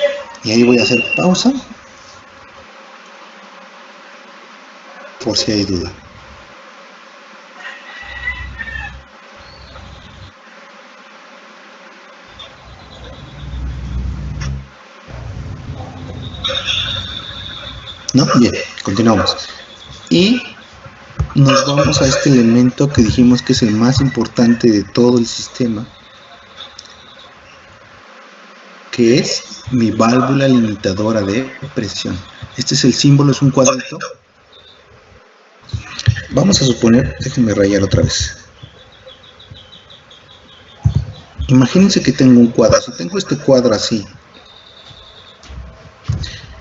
Y ahí voy a hacer pausa por si hay duda. ¿No? Bien, continuamos. Y nos vamos a este elemento que dijimos que es el más importante de todo el sistema, que es mi válvula limitadora de presión. Este es el símbolo, es un cuadrito. Vamos a suponer, déjenme rayar otra vez. Imagínense que tengo un cuadro. Si tengo este cuadro así,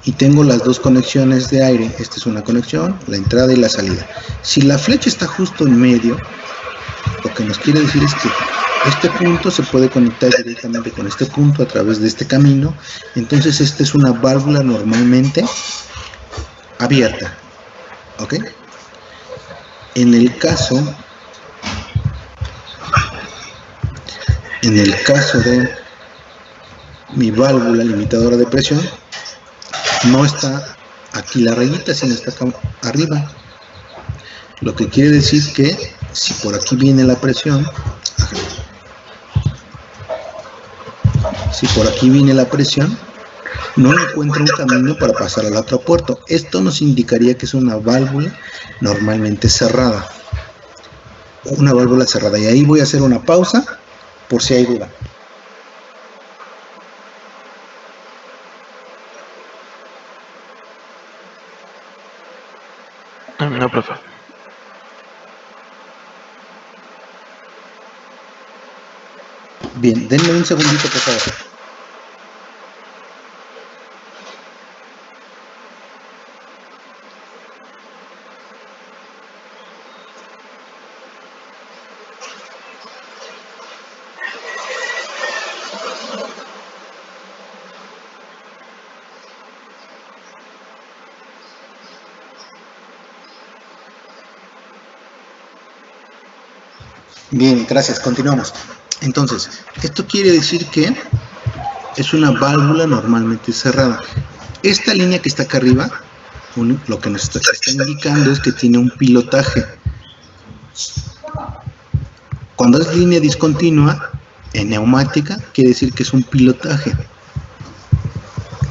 y tengo las dos conexiones de aire, esta es una conexión, la entrada y la salida. Si la flecha está justo en medio, lo que nos quiere decir es que este punto se puede conectar directamente con este punto a través de este camino. Entonces esta es una válvula normalmente abierta. ¿Ok? En el caso de mi válvula limitadora de presión, no está aquí la rayita, sino está acá arriba. Lo que quiere decir que si por aquí viene la presión, no encuentra un camino para pasar al otro puerto. Esto nos indicaría que es una válvula normalmente cerrada. Una válvula cerrada. Y ahí voy a hacer una pausa por si hay duda. No, profe. Bien, denme un segundito, por favor. Bien, gracias, continuamos. Entonces, esto quiere decir que es una válvula normalmente cerrada. Esta línea que está acá arriba, lo que nos está indicando es que tiene un pilotaje. Cuando es línea discontinua, en neumática, quiere decir que es un pilotaje.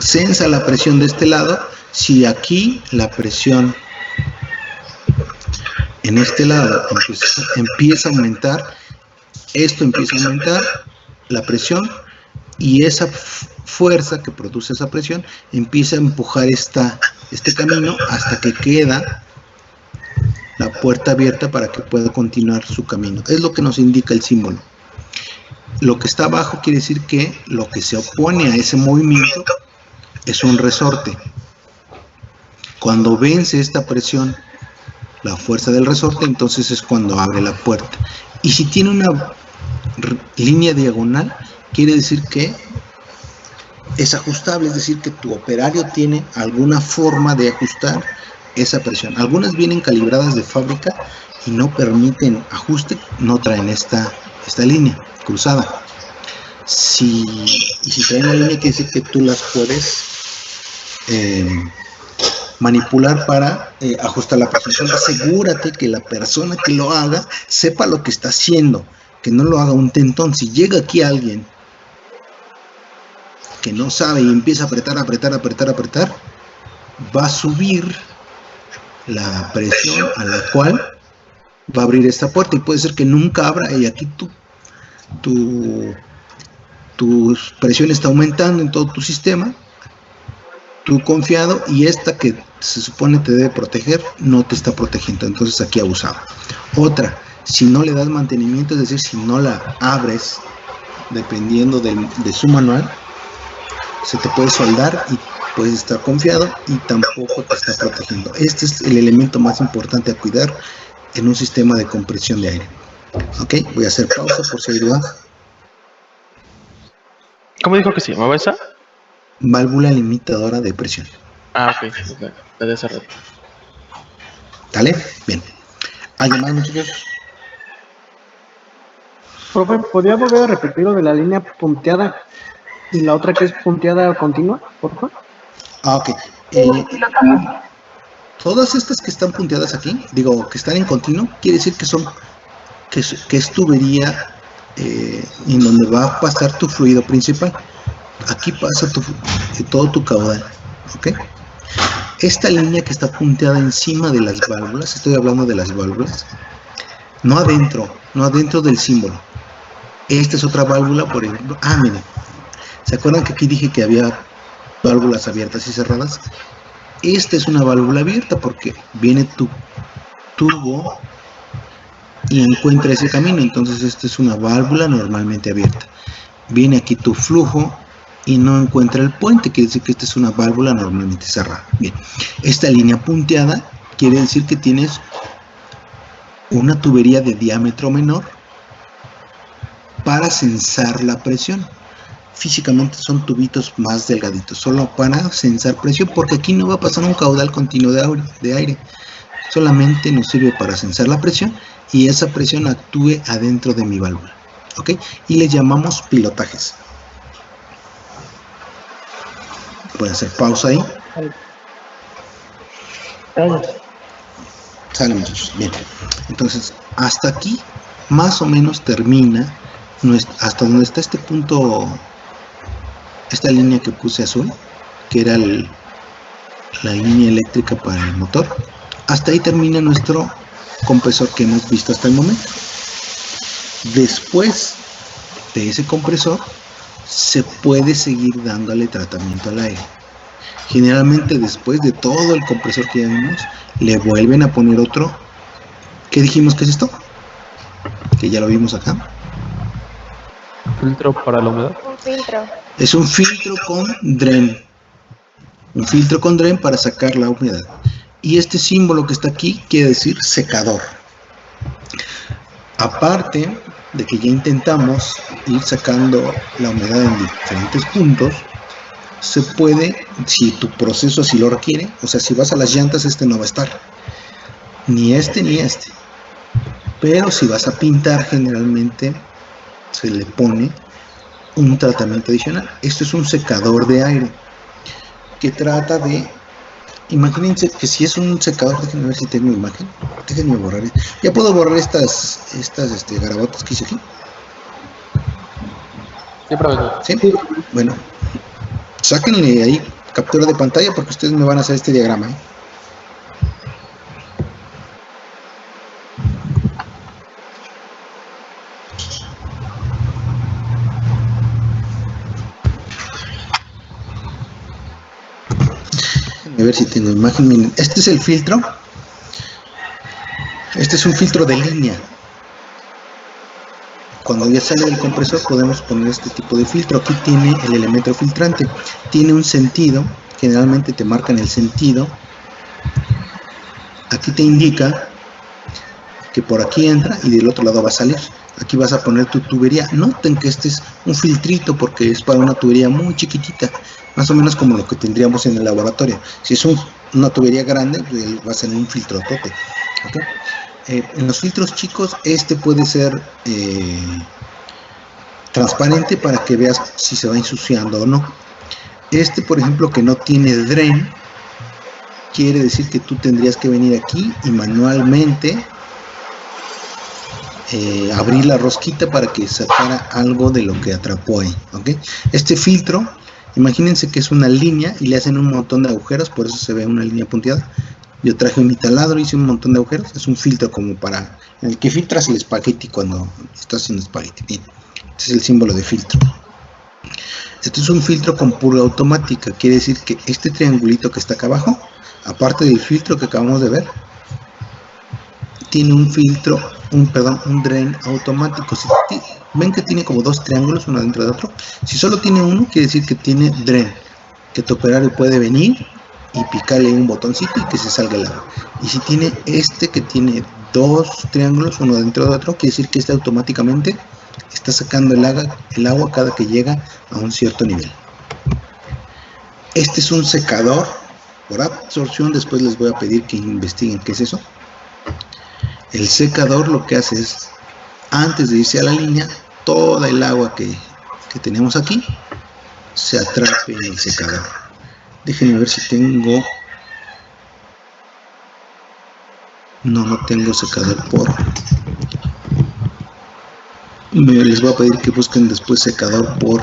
Sensa la presión de este lado. Si aquí la presión en este lado empieza a aumentar, esto empieza a aumentar la presión, y esa fuerza que produce esa presión empieza a empujar este camino hasta que queda la puerta abierta para que pueda continuar su camino. Es lo que nos indica el símbolo. Lo que está abajo quiere decir que lo que se opone a ese movimiento es un resorte. Cuando vence esta presión, la fuerza del resorte, entonces es cuando abre la puerta. Y si tiene una línea diagonal, quiere decir que es ajustable, es decir, que tu operario tiene alguna forma de ajustar esa presión. Algunas vienen calibradas de fábrica y no permiten ajuste, no traen esta línea cruzada. Si traen la línea, quiere decir que tú las puedes manipular para ajustar la presión. Solo asegúrate que la persona que lo haga sepa lo que está haciendo, que no lo haga un tentón. Si llega aquí alguien que no sabe y empieza a apretar, va a subir la presión a la cual va a abrir esta puerta y puede ser que nunca abra, y aquí tu presión está aumentando en todo tu sistema, tú confiado, y esta que se supone te debe proteger no te está protegiendo, entonces aquí abusado. Otra, si no le das mantenimiento, es decir, si no la abres dependiendo de su manual, se te puede soldar y puedes estar confiado y tampoco te está protegiendo. Este es el elemento más importante a cuidar en un sistema de compresión de aire. Ok, voy a hacer pausa por si hay duda. ¿Cómo dijo que se llamaba esa? Válvula limitadora de presión. Ah, ok, la de hace rato. ¿Vale? Bien. ¿Alguien más, muchachos? Profe, ¿podría volver a repetir lo de la línea punteada y la otra que es punteada continua, por favor? Ah, ok. Todas estas que están punteadas aquí, digo, que están en continuo, quiere decir que es tubería en donde va a pasar tu fluido principal. Aquí pasa todo tu caudal, ¿ok? Esta línea que está punteada encima de las válvulas, estoy hablando de las válvulas, no adentro del símbolo. Esta es otra válvula, por ejemplo. Ah, miren, ¿se acuerdan que aquí dije que había válvulas abiertas y cerradas? Esta es una válvula abierta porque viene tu tubo y encuentra ese camino, entonces esta es una válvula normalmente abierta. Viene aquí tu flujo y no encuentra el puente, quiere decir que esta es una válvula normalmente cerrada. Bien, esta línea punteada quiere decir que tienes una tubería de diámetro menor para censar la presión. Físicamente son tubitos más delgaditos, solo para censar presión, porque aquí no va a pasar un caudal continuo de aire, solamente nos sirve para censar la presión y esa presión actúe adentro de mi válvula, ¿ok? Y le llamamos pilotajes. Voy a hacer pausa ahí. Sale, muchachos. Bien, entonces hasta aquí más o menos termina hasta donde está este punto, esta línea que puse azul, que era la línea eléctrica para el motor. Hasta ahí termina nuestro compresor que hemos visto hasta el momento. Después de ese compresor se puede seguir dándole tratamiento al aire. Generalmente después de todo el compresor que ya vimos, le vuelven a poner otro. ¿Qué dijimos que es esto? Que ya lo vimos acá. Filtro para la humedad. Un filtro. Es un filtro con dren. Un filtro con dren para sacar la humedad. Y este símbolo que está aquí quiere decir secador. Aparte de que ya intentamos ir sacando la humedad en diferentes puntos, se puede, si tu proceso así lo requiere, o sea, si vas a las llantas, este no va a estar. Ni este ni este. Pero si vas a pintar, generalmente se le pone un tratamiento adicional. Esto es un secador de aire que trata de, imagínense que si es un secador, déjenme ver si tengo imagen, déjenme borrar, ya puedo borrar estas garabatos que hice aquí. Sí, profesor. ¿Sí? Bueno, sáquenle ahí captura de pantalla porque ustedes me van a hacer este diagrama, ¿eh? ver si tengo imagen. Miren, este es el filtro. Este es un filtro de línea. Cuando ya sale del compresor podemos poner este tipo de filtro. Aquí tiene el elemento filtrante. Tiene un sentido. Generalmente te marcan el sentido. Aquí te indica que por aquí entra y del otro lado va a salir. Aquí vas a poner tu tubería. Noten que este es un filtrito porque es para una tubería muy chiquitita, más o menos como lo que tendríamos en el laboratorio. Si es una tubería grande, pues va a ser un filtrotote. ¿Okay? En los filtros chicos, este puede ser transparente para que veas si se va ensuciando o no. Este, por ejemplo, que no tiene drain, quiere decir que tú tendrías que venir aquí y manualmente abrir la rosquita para que sacara algo de lo que atrapó ahí. ¿Okay? Este filtro, imagínense que es una línea y le hacen un montón de agujeros, por eso se ve una línea punteada. Yo traje mi taladro, hice un montón de agujeros. Es un filtro como para el que filtras el espagueti cuando estás haciendo espagueti. Bien, este es el símbolo de filtro. Este es un filtro con purga automática. Quiere decir que este triangulito que está acá abajo, aparte del filtro que acabamos de ver, tiene un filtro, un drain automático. Si ven que tiene como dos triángulos uno dentro de otro, si solo tiene uno, quiere decir que tiene drain, que tu operario puede venir y picarle un botoncito y que se salga el agua. Y si tiene este que tiene dos triángulos uno dentro de otro, quiere decir que este automáticamente está sacando el agua cada que llega a un cierto nivel. Este es un secador por absorción. Después les voy a pedir que investiguen qué es eso. El secador lo que hace es, antes de irse a la línea, toda el agua que tenemos aquí se atrape en el secador. Déjenme ver si tengo. No tengo secador por. Les voy a pedir que busquen después secador por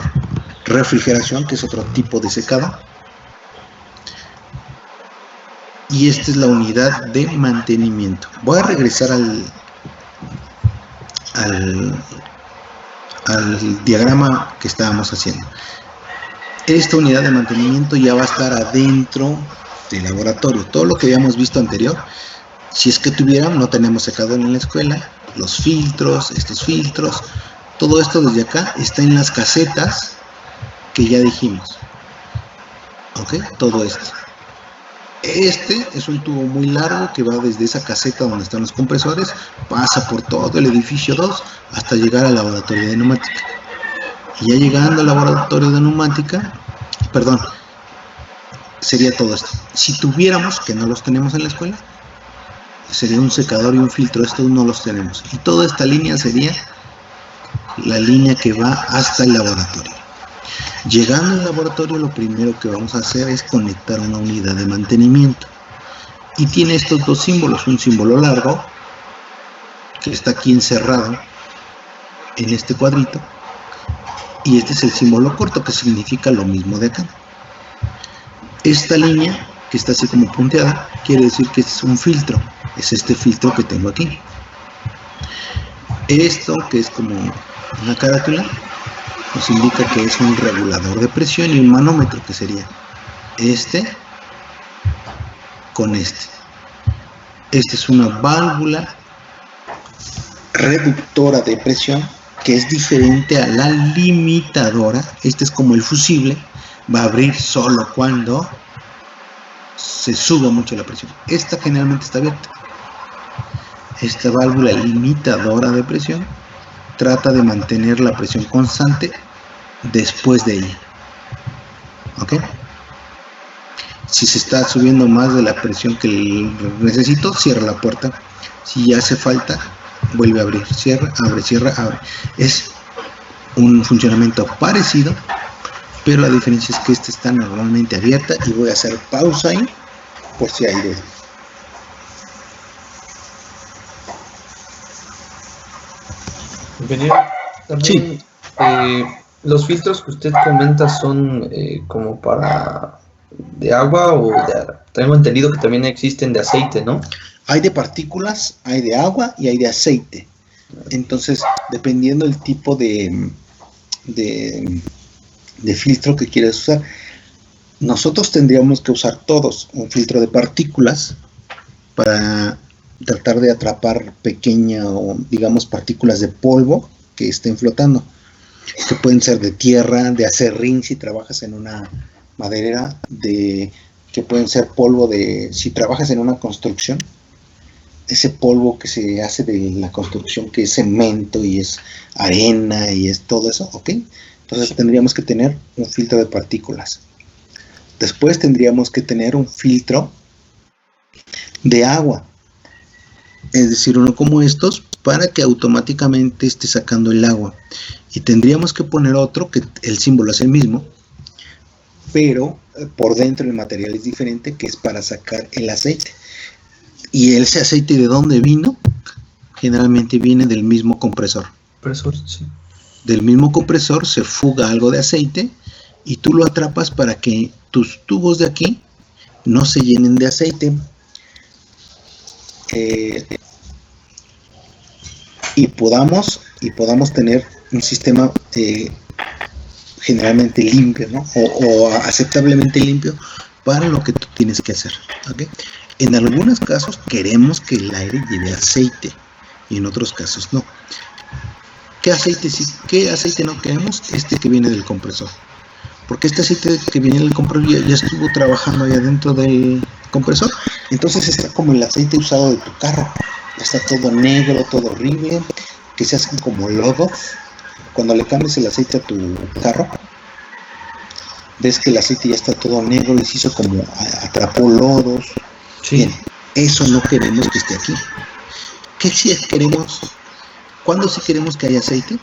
refrigeración, que es otro tipo de secado. Y esta es la unidad de mantenimiento. Voy a regresar al diagrama que estábamos haciendo. Esta unidad de mantenimiento ya va a estar adentro del laboratorio. Todo lo que habíamos visto anterior, si es que tuvieran, no tenemos secador en la escuela, los filtros, estos filtros, todo esto desde acá está en las casetas que ya dijimos. ¿Ok? Todo esto. Este es un tubo muy largo que va desde esa caseta donde están los compresores, pasa por todo el edificio 2 hasta llegar al laboratorio de neumática. Y ya llegando al laboratorio de neumática, sería todo esto. Si tuviéramos, que no los tenemos en la escuela, sería un secador y un filtro. Estos no los tenemos. Y toda esta línea sería la línea que va hasta el laboratorio. Llegando al laboratorio, lo primero que vamos a hacer es conectar una unidad de mantenimiento. Y tiene estos dos símbolos, un símbolo largo, que está aquí encerrado en este cuadrito, y este es el símbolo corto, que significa lo mismo de acá. Esta línea, que está así como punteada, quiere decir que es un filtro. Es este filtro que tengo aquí. Esto, que es como una carátula, nos indica que es un regulador de presión y un manómetro, que sería este con este. Esta es una válvula reductora de presión, que es diferente a la limitadora. Este es como el fusible, va a abrir solo cuando se suba mucho la presión. Esta generalmente está abierta. Esta válvula limitadora de presión trata de mantener la presión constante después de ella. ¿Ok? Si se está subiendo más de la presión que necesito, cierra la puerta. Si ya hace falta, vuelve a abrir, cierra, abre. Es un funcionamiento parecido, pero la diferencia es que esta está normalmente abierta. Y voy a hacer pausa ahí por si hay duda. Ingeniero, también, sí. Los filtros que usted comenta son como para de agua o de... Tengo entendido que también existen de aceite, ¿no? Hay de partículas, hay de agua y hay de aceite. Entonces, dependiendo del tipo de filtro que quieras usar, nosotros tendríamos que usar todos un filtro de partículas para tratar de atrapar pequeñas o digamos partículas de polvo que estén flotando, que pueden ser de tierra, de acerrín si trabajas en una maderera, que pueden ser polvo si trabajas en una construcción, ese polvo que se hace de la construcción, que es cemento y es arena y es todo eso, ¿ok? Entonces tendríamos que tener un filtro de partículas. Después tendríamos que tener un filtro de agua, es decir, uno como estos, para que automáticamente esté sacando el agua. Y tendríamos que poner otro, que el símbolo es el mismo, pero por dentro el material es diferente, que es para sacar el aceite. ¿Y ese aceite de dónde vino? Generalmente viene del mismo compresor. Sí. Del mismo compresor se fuga algo de aceite y tú lo atrapas para que tus tubos de aquí no se llenen de aceite. Y podamos tener un sistema generalmente limpio, ¿no? o aceptablemente limpio para lo que tú tienes que hacer, ¿okay? En algunos casos queremos que el aire lleve aceite y en otros casos no. ¿Qué aceite sí? ¿Qué aceite no queremos? Este que viene del compresor, porque este aceite que viene del compresor ya estuvo trabajando allá dentro del compresor, entonces está como el aceite usado de tu carro, ya está todo negro, todo horrible, que se hacen como lodo. Cuando le cambias el aceite a tu carro, ves que el aceite ya está todo negro y se hizo como atrapó lodos. Sí. Bien, eso no queremos que esté aquí. ¿Qué sí queremos? ¿Cuándo sí queremos que haya aceite?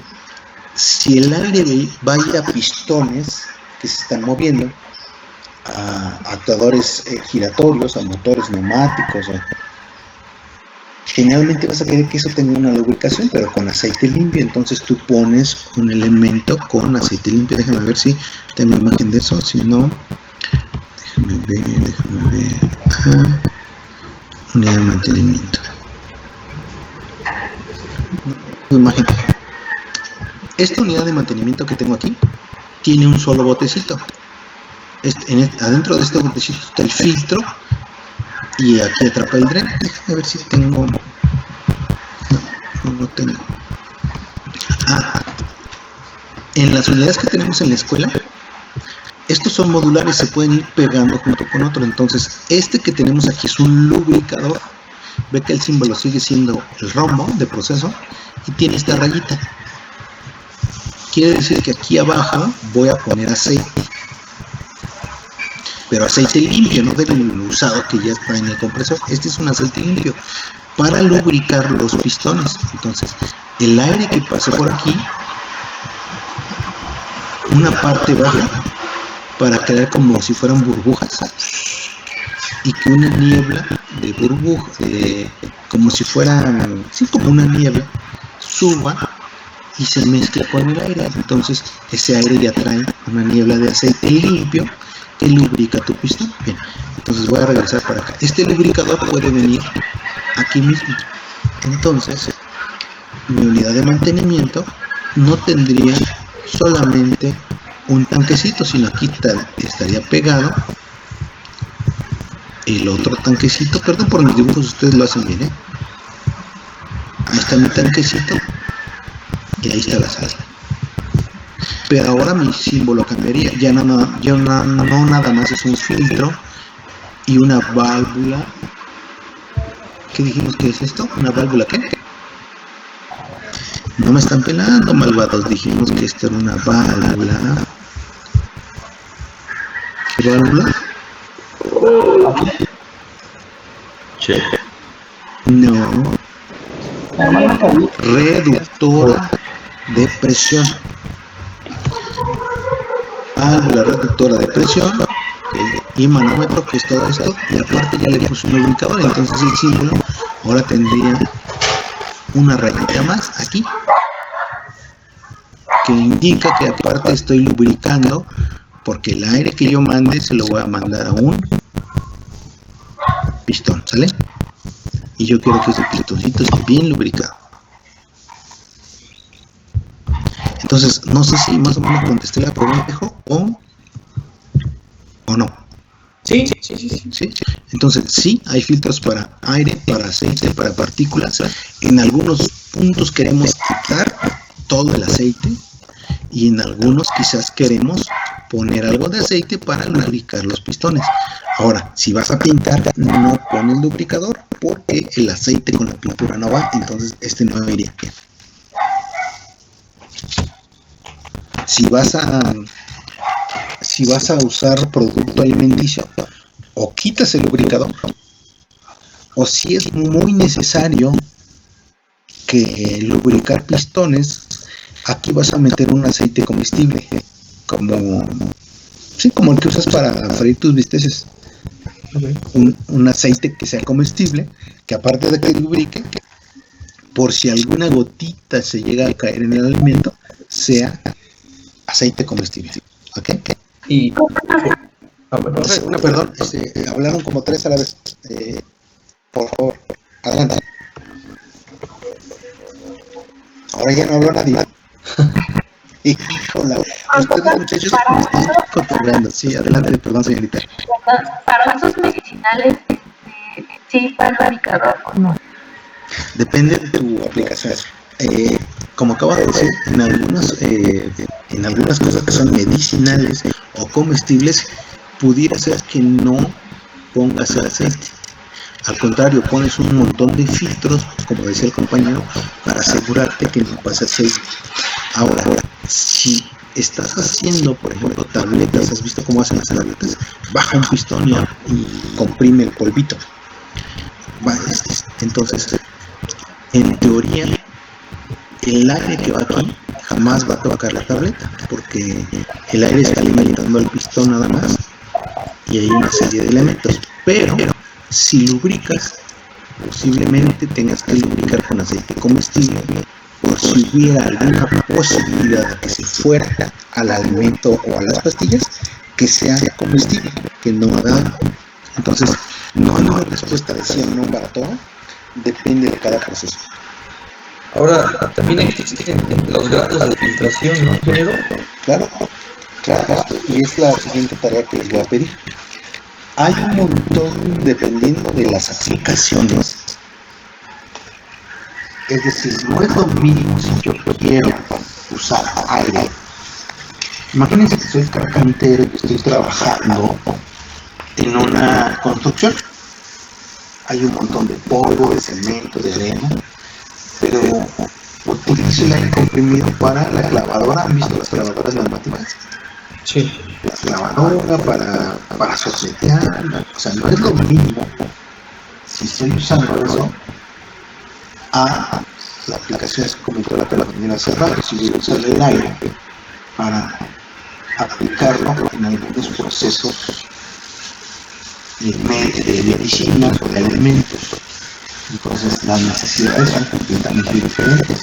Si el aire vaya a pistones que se están moviendo, a actuadores giratorios, a motores neumáticos, generalmente vas a querer que eso tenga una lubricación, pero con aceite limpio. Entonces tú pones un elemento con aceite limpio. Déjame ver si tengo imagen de eso. Si no, déjame ver. Unidad de mantenimiento. Imagen. Esta unidad de mantenimiento que tengo aquí tiene un solo botecito. Adentro de este botecito está el filtro y aquí atrapa el dren. Déjame ver si tengo. No lo tengo. En las unidades que tenemos en la escuela, estos son modulares, se pueden ir pegando junto con otro. Entonces este que tenemos aquí es un lubricador. Ve que el símbolo sigue siendo el rombo de proceso y tiene esta rayita. Quiere decir que aquí abajo voy a poner aceite, pero aceite limpio, no del usado que ya está en el compresor. Este es un aceite limpio para lubricar los pistones. Entonces el aire que pase por aquí, una parte baja para crear como si fueran burbujas, y que una niebla de burbujas, como si fueran, sí, como una niebla, suba y se mezcla con el aire. Entonces ese aire ya trae una niebla de aceite limpio que lubrica tu pistón. Bien, entonces voy a regresar para acá. Este lubricador puede venir aquí mismo. Entonces mi unidad de mantenimiento no tendría solamente un tanquecito, sino aquí estaría pegado el otro tanquecito. Perdón por mis dibujos, ustedes lo hacen bien, ahí está mi tanquecito y ahí está la sala. Pero ahora mi símbolo cambiaría, ya no nada más es un filtro y una válvula. ¿Qué dijimos que es esto? ¿Una válvula qué? No me están pelando, malvados. Dijimos que esto era una válvula. ¿Qué válvula? Sí. No. Reductora de presión. Válvula reductora de presión. Y manómetro, que es todo esto. Y aparte ya le puse un lubricador. Entonces el símbolo ahora tendría una rayita más aquí, que indica que aparte estoy lubricando, porque el aire que yo mande se lo voy a mandar a un pistón, ¿sale? Y yo quiero que ese pistoncito esté bien lubricado. Entonces no sé si más o menos contesté la pregunta ¿o no? Sí. ¿Sí? Entonces, sí, hay filtros para aire, para aceite, para partículas. En algunos puntos queremos quitar todo el aceite y en algunos quizás queremos poner algo de aceite para lubricar los pistones. Ahora, si vas a pintar, no pones lubricador porque el aceite con la pintura no va, entonces no iría. Si vas a usar producto alimenticio, o quitas el lubricador, o si es muy necesario que lubricar pistones, aquí vas a meter un aceite comestible, como el que usas para freír tus bisteces. Un aceite que sea comestible, que aparte de que lubrique, por si alguna gotita se llega a caer en el alimento, sea aceite comestible. ¿Ok? Y perdón, hablaron como 3 a la vez. Por favor, adelante. Ahora ya no habló nadie. Híjole, ustedes muchachos me están cotorreando. Sí, adelante, perdón, señorita. Para usos medicinales, ¿sí va el lubricador o no? Depende de tu aplicación. Como acabo de decir, en algunas cosas que son medicinales o comestibles, pudiera ser que no pongas el aceite. Al contrario, pones un montón de filtros, como decía el compañero, para asegurarte que no pase aceite. Ahora, si estás haciendo, por ejemplo, tabletas, ¿has visto cómo hacen las tabletas? Baja un pistón y comprime el polvito. Entonces, en teoría, el aire que va aquí jamás va a tocar la tableta, porque el aire está alimentando el pistón nada más y hay una serie de elementos. Pero si lubricas, posiblemente tengas que lubricar con aceite comestible, por si hubiera alguna posibilidad de que se fuera al alimento o a las pastillas, que sea comestible, que no haga daño. Entonces, no hay una respuesta de sí o no para todo, depende de cada proceso. Ahora, también existen los grados de filtración, ¿no, ingeniero? Claro, y es la siguiente tarea que les voy a pedir. Hay un montón, dependiendo de las aplicaciones. Es decir, no es lo mismo si yo quiero usar aire. Imagínense que soy carpintero y estoy trabajando en una construcción. Hay un montón de polvo, de cemento, de arena, pero utilizo el aire comprimido para la clavadora. ¿Han visto las clavadoras neumáticas? Sí. La clavadora para socetear. O sea, no es lo mismo si estoy usando eso a la aplicación que comentó la pelotilla hace rato. Si voy a usar el aire para aplicarlo en algunos procesos de medicina o de alimentos, entonces las necesidades son completamente diferentes.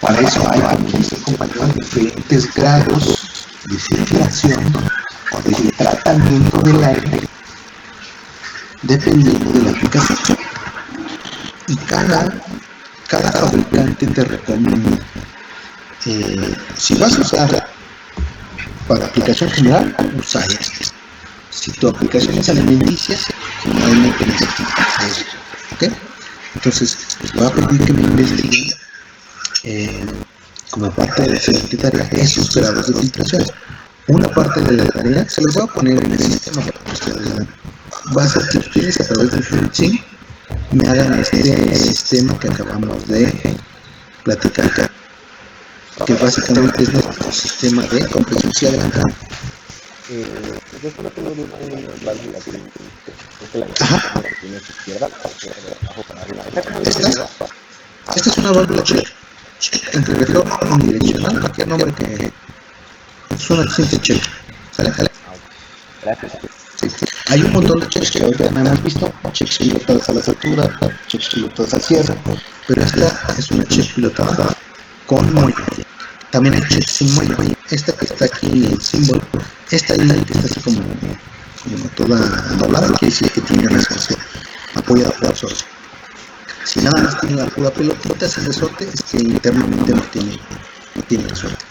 Para eso hay, como dice el compañero, diferentes grados de filtración o de tratamiento del aire dependiendo de la aplicación. Y cada fabricante te recomienda, si vas a usar para aplicación general, usa este. Si tu aplicación es alimenticia, generalmente necesitas eso. ¿Ok? Entonces, les voy a pedir que me investiguen como parte de la siguiente tarea esos grados de filtración. Una parte de la tarea se los voy a poner en el sistema para que ustedes vean. Va a ser que ustedes a través del FluidSync me hagan este sistema que acabamos de platicar, que básicamente es nuestro sistema de compresión. ¿Sí, adelantado? Ajá. Esta es una válvula check entre retorno unidireccional, cualquier nombre que es una simple check. ¿Sale? Sí. Hay un montón de checks que ahorita no hemos visto, checks pilotadas a las alturas, checks pilotadas al cierre, pero esta es una check pilotada con muelle. También hay checks sin muelle. Esta que está aquí en el símbolo, esta línea que está así como toda doblada, quiere decir que tiene resorte, apoyada por resorte. Si nada más tiene la pura pelotita sin resorte, es que internamente no tiene resorte.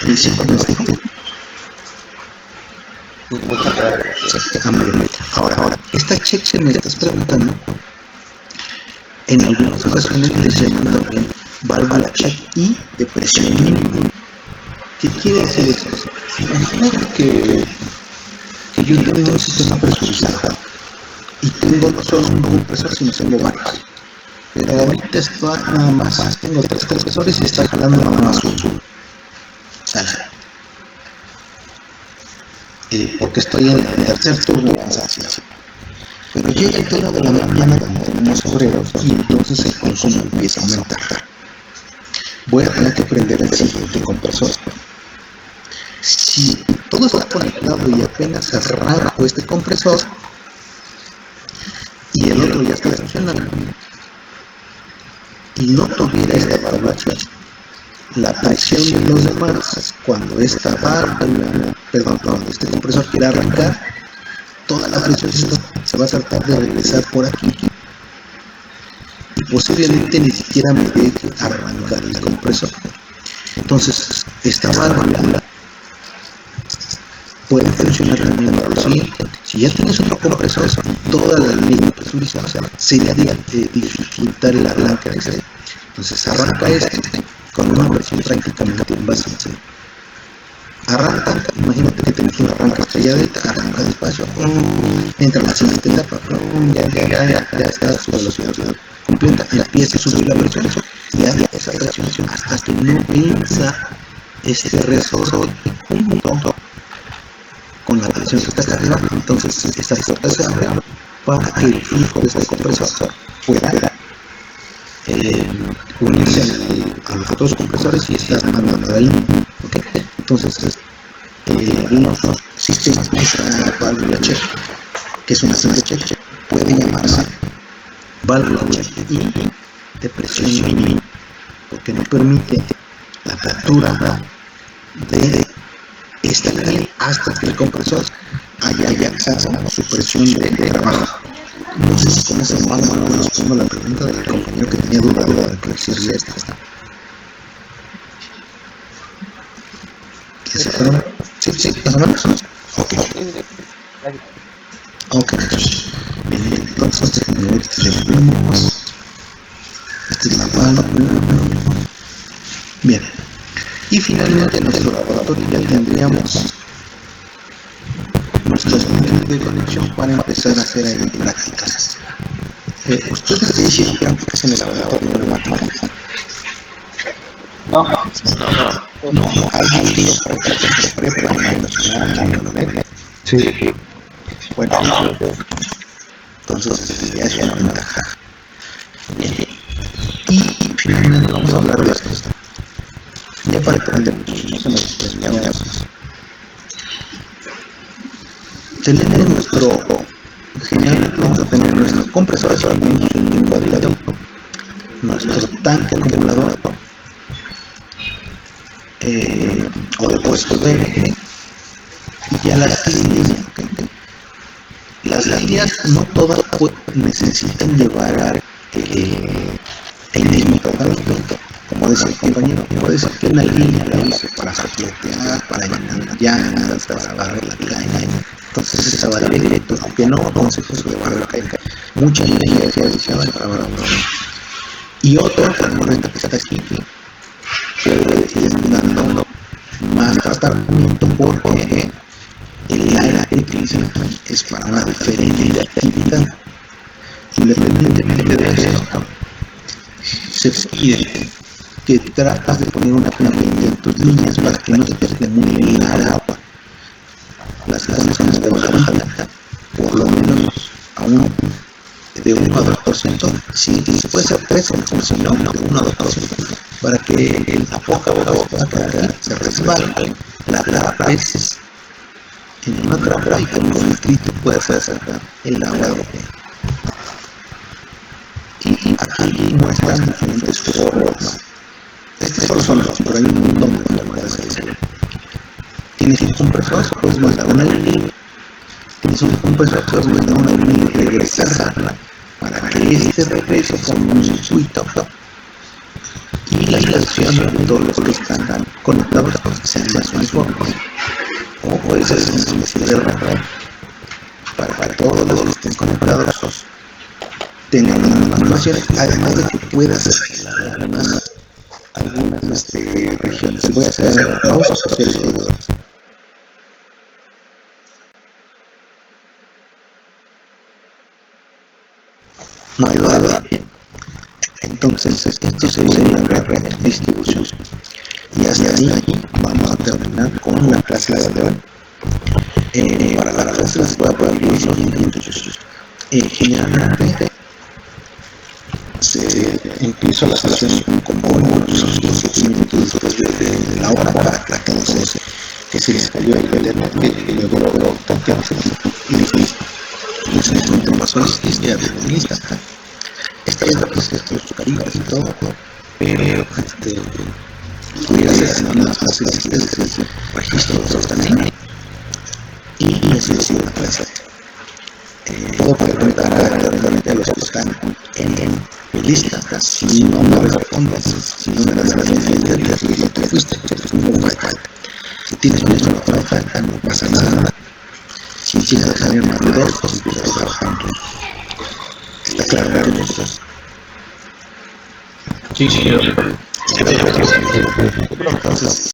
Y sí, con este. Ahora, esta check que me estás preguntando, en algunas ocasiones les llaman también válvula check y de presión mínima. ¿Qué quiere decir esto? Imagínate que yo tengo un sistema presurizado y tengo no solo un compresor, sino tengo varios. Pero ahorita está nada más, tengo 3 compresores y está jalando nada más uno. Sale. Porque estoy en el tercer turno de cansancio. Pero llega el turno de la mañana cuando tenemos obreros y entonces el consumo empieza a aumentar. Voy a tener que prender el siguiente compresor. Si todo está conectado y apenas arranco este compresor y el otro ya está funcionando y no tuviera esta válvula, la presión de los demás, cuando esta válvula, cuando este compresor quiera arrancar, toda la presión se va a tratar de regresar por aquí y posiblemente ni siquiera me deje arrancar el compresor. Entonces, esta válvula puede funcionar también lo siguiente: si ya tienes otro compresor, toda la línea presurizada sería dificultar el arranque de este. Entonces arranca este con una presión prácticamente básica. Arranca, imagínate que tenés una arranca estrelladita, arranca despacio, entra a la siguiente etapa, ya está a su velocidad completa, y empieza a subir la presión, y hace esa presión hasta que no venza este resorte junto con la presión que está acá arriba. Entonces esta puerta se abre para que el flujo de este compresor pueda unirse a los otros compresores y estar mandando de ahí. ¿Okay? Entonces, algunos sistemas de esta válvula check, que es una simple check, puede llamarse válvula check y de presión mínima, porque no permite la apertura de esta línea hasta que el compresor haya alcanzado su presión de trabajo. No sé si con ese mando no respondo la pregunta del compañero que tenía duda de que sirve esta. Sí, más o menos. Ok, bien, entonces este es la válvula. Bien, y finalmente en nuestro laboratorio ya tendríamos nuestros puntos de conexión para empezar a hacer ahí prácticas. ¿Ustedes qué hicieron prácticas en el laboratorio de matemáticas? No. ¿Alguien dijo prácticas de prepa nacional? Sí. Bueno, entonces ya es una ventaja. Bien. Y finalmente vamos a hablar de esto. Ya para aprender muchísimo, no se nos desviamos. Tenemos generalmente vamos a tener nuestro compresor en cuadrilátero, nuestro tanque acumulador o de puesto B, y ya las líneas. Las líneas no todas necesitan llevar el mismo tratamiento. Como decía el compañero, puede ser que una línea la use para sopletear, para llenar llantas, para barrer la caña. Entonces esa va directo, aunque no consejos de barrer la caña. Mucha energía se adicional para barrer la caña. Y otro componente que está aquí, puede ir dando más tratamiento porque el aire que utilizan aquí es para una diferente actividad. Independientemente de eso, se pide que tratas de poner una plantilla en tus líneas para que no se pierda muy bien el agua. Las condiciones de bajada, por lo menos aún de 1 a 2%, si puede ser 3%, no, de 1 a 2%, para que la poca agua que va a quedar se resbale. La veces en una trampa y con un filtrito puede hacer el agua de y aquí muestran diferentes formas. Estos solo son los, pero hay un montón de formas de hacerlo. Tienes un compresor, puedes mandar una línea. Tienes un compresor, puedes mandar una línea y regresarla para que este regrese como un circuito. Y y la selección de todos los que están conectados sean más uniformes. O puede ser una especie de red para todos los que estén conectados tengan la misma información, además de que puedas aislar algunas regiones. Voy a hacer pausa para hacer el no hay duda. Entonces, esto sería una red de distribución. Y hasta ahí vamos a terminar con la clase de hoy. Para la clase les voy a poner los siguientes. Generalmente empiezo la sesión como unos 15 minutos después de la hora para que todos que se les cayó el internet y luego tanteamos y listo. Entonces, en el paso ya de la lista. Esta es la presentación de sus caritas y todo, pero pudiera ser más fácil si ustedes registros están ahí y así es una clase. Puedo preguntar a los que están en lista, si no me respondes, si no me das las medidas y no te fuiste, pues no hay falta. Si tienes una otra falta, no pasa nada. Si quieres dejar más de dos, pues empieza a trabajar juntos. Está claro, entonces. Sí, sí, Entonces,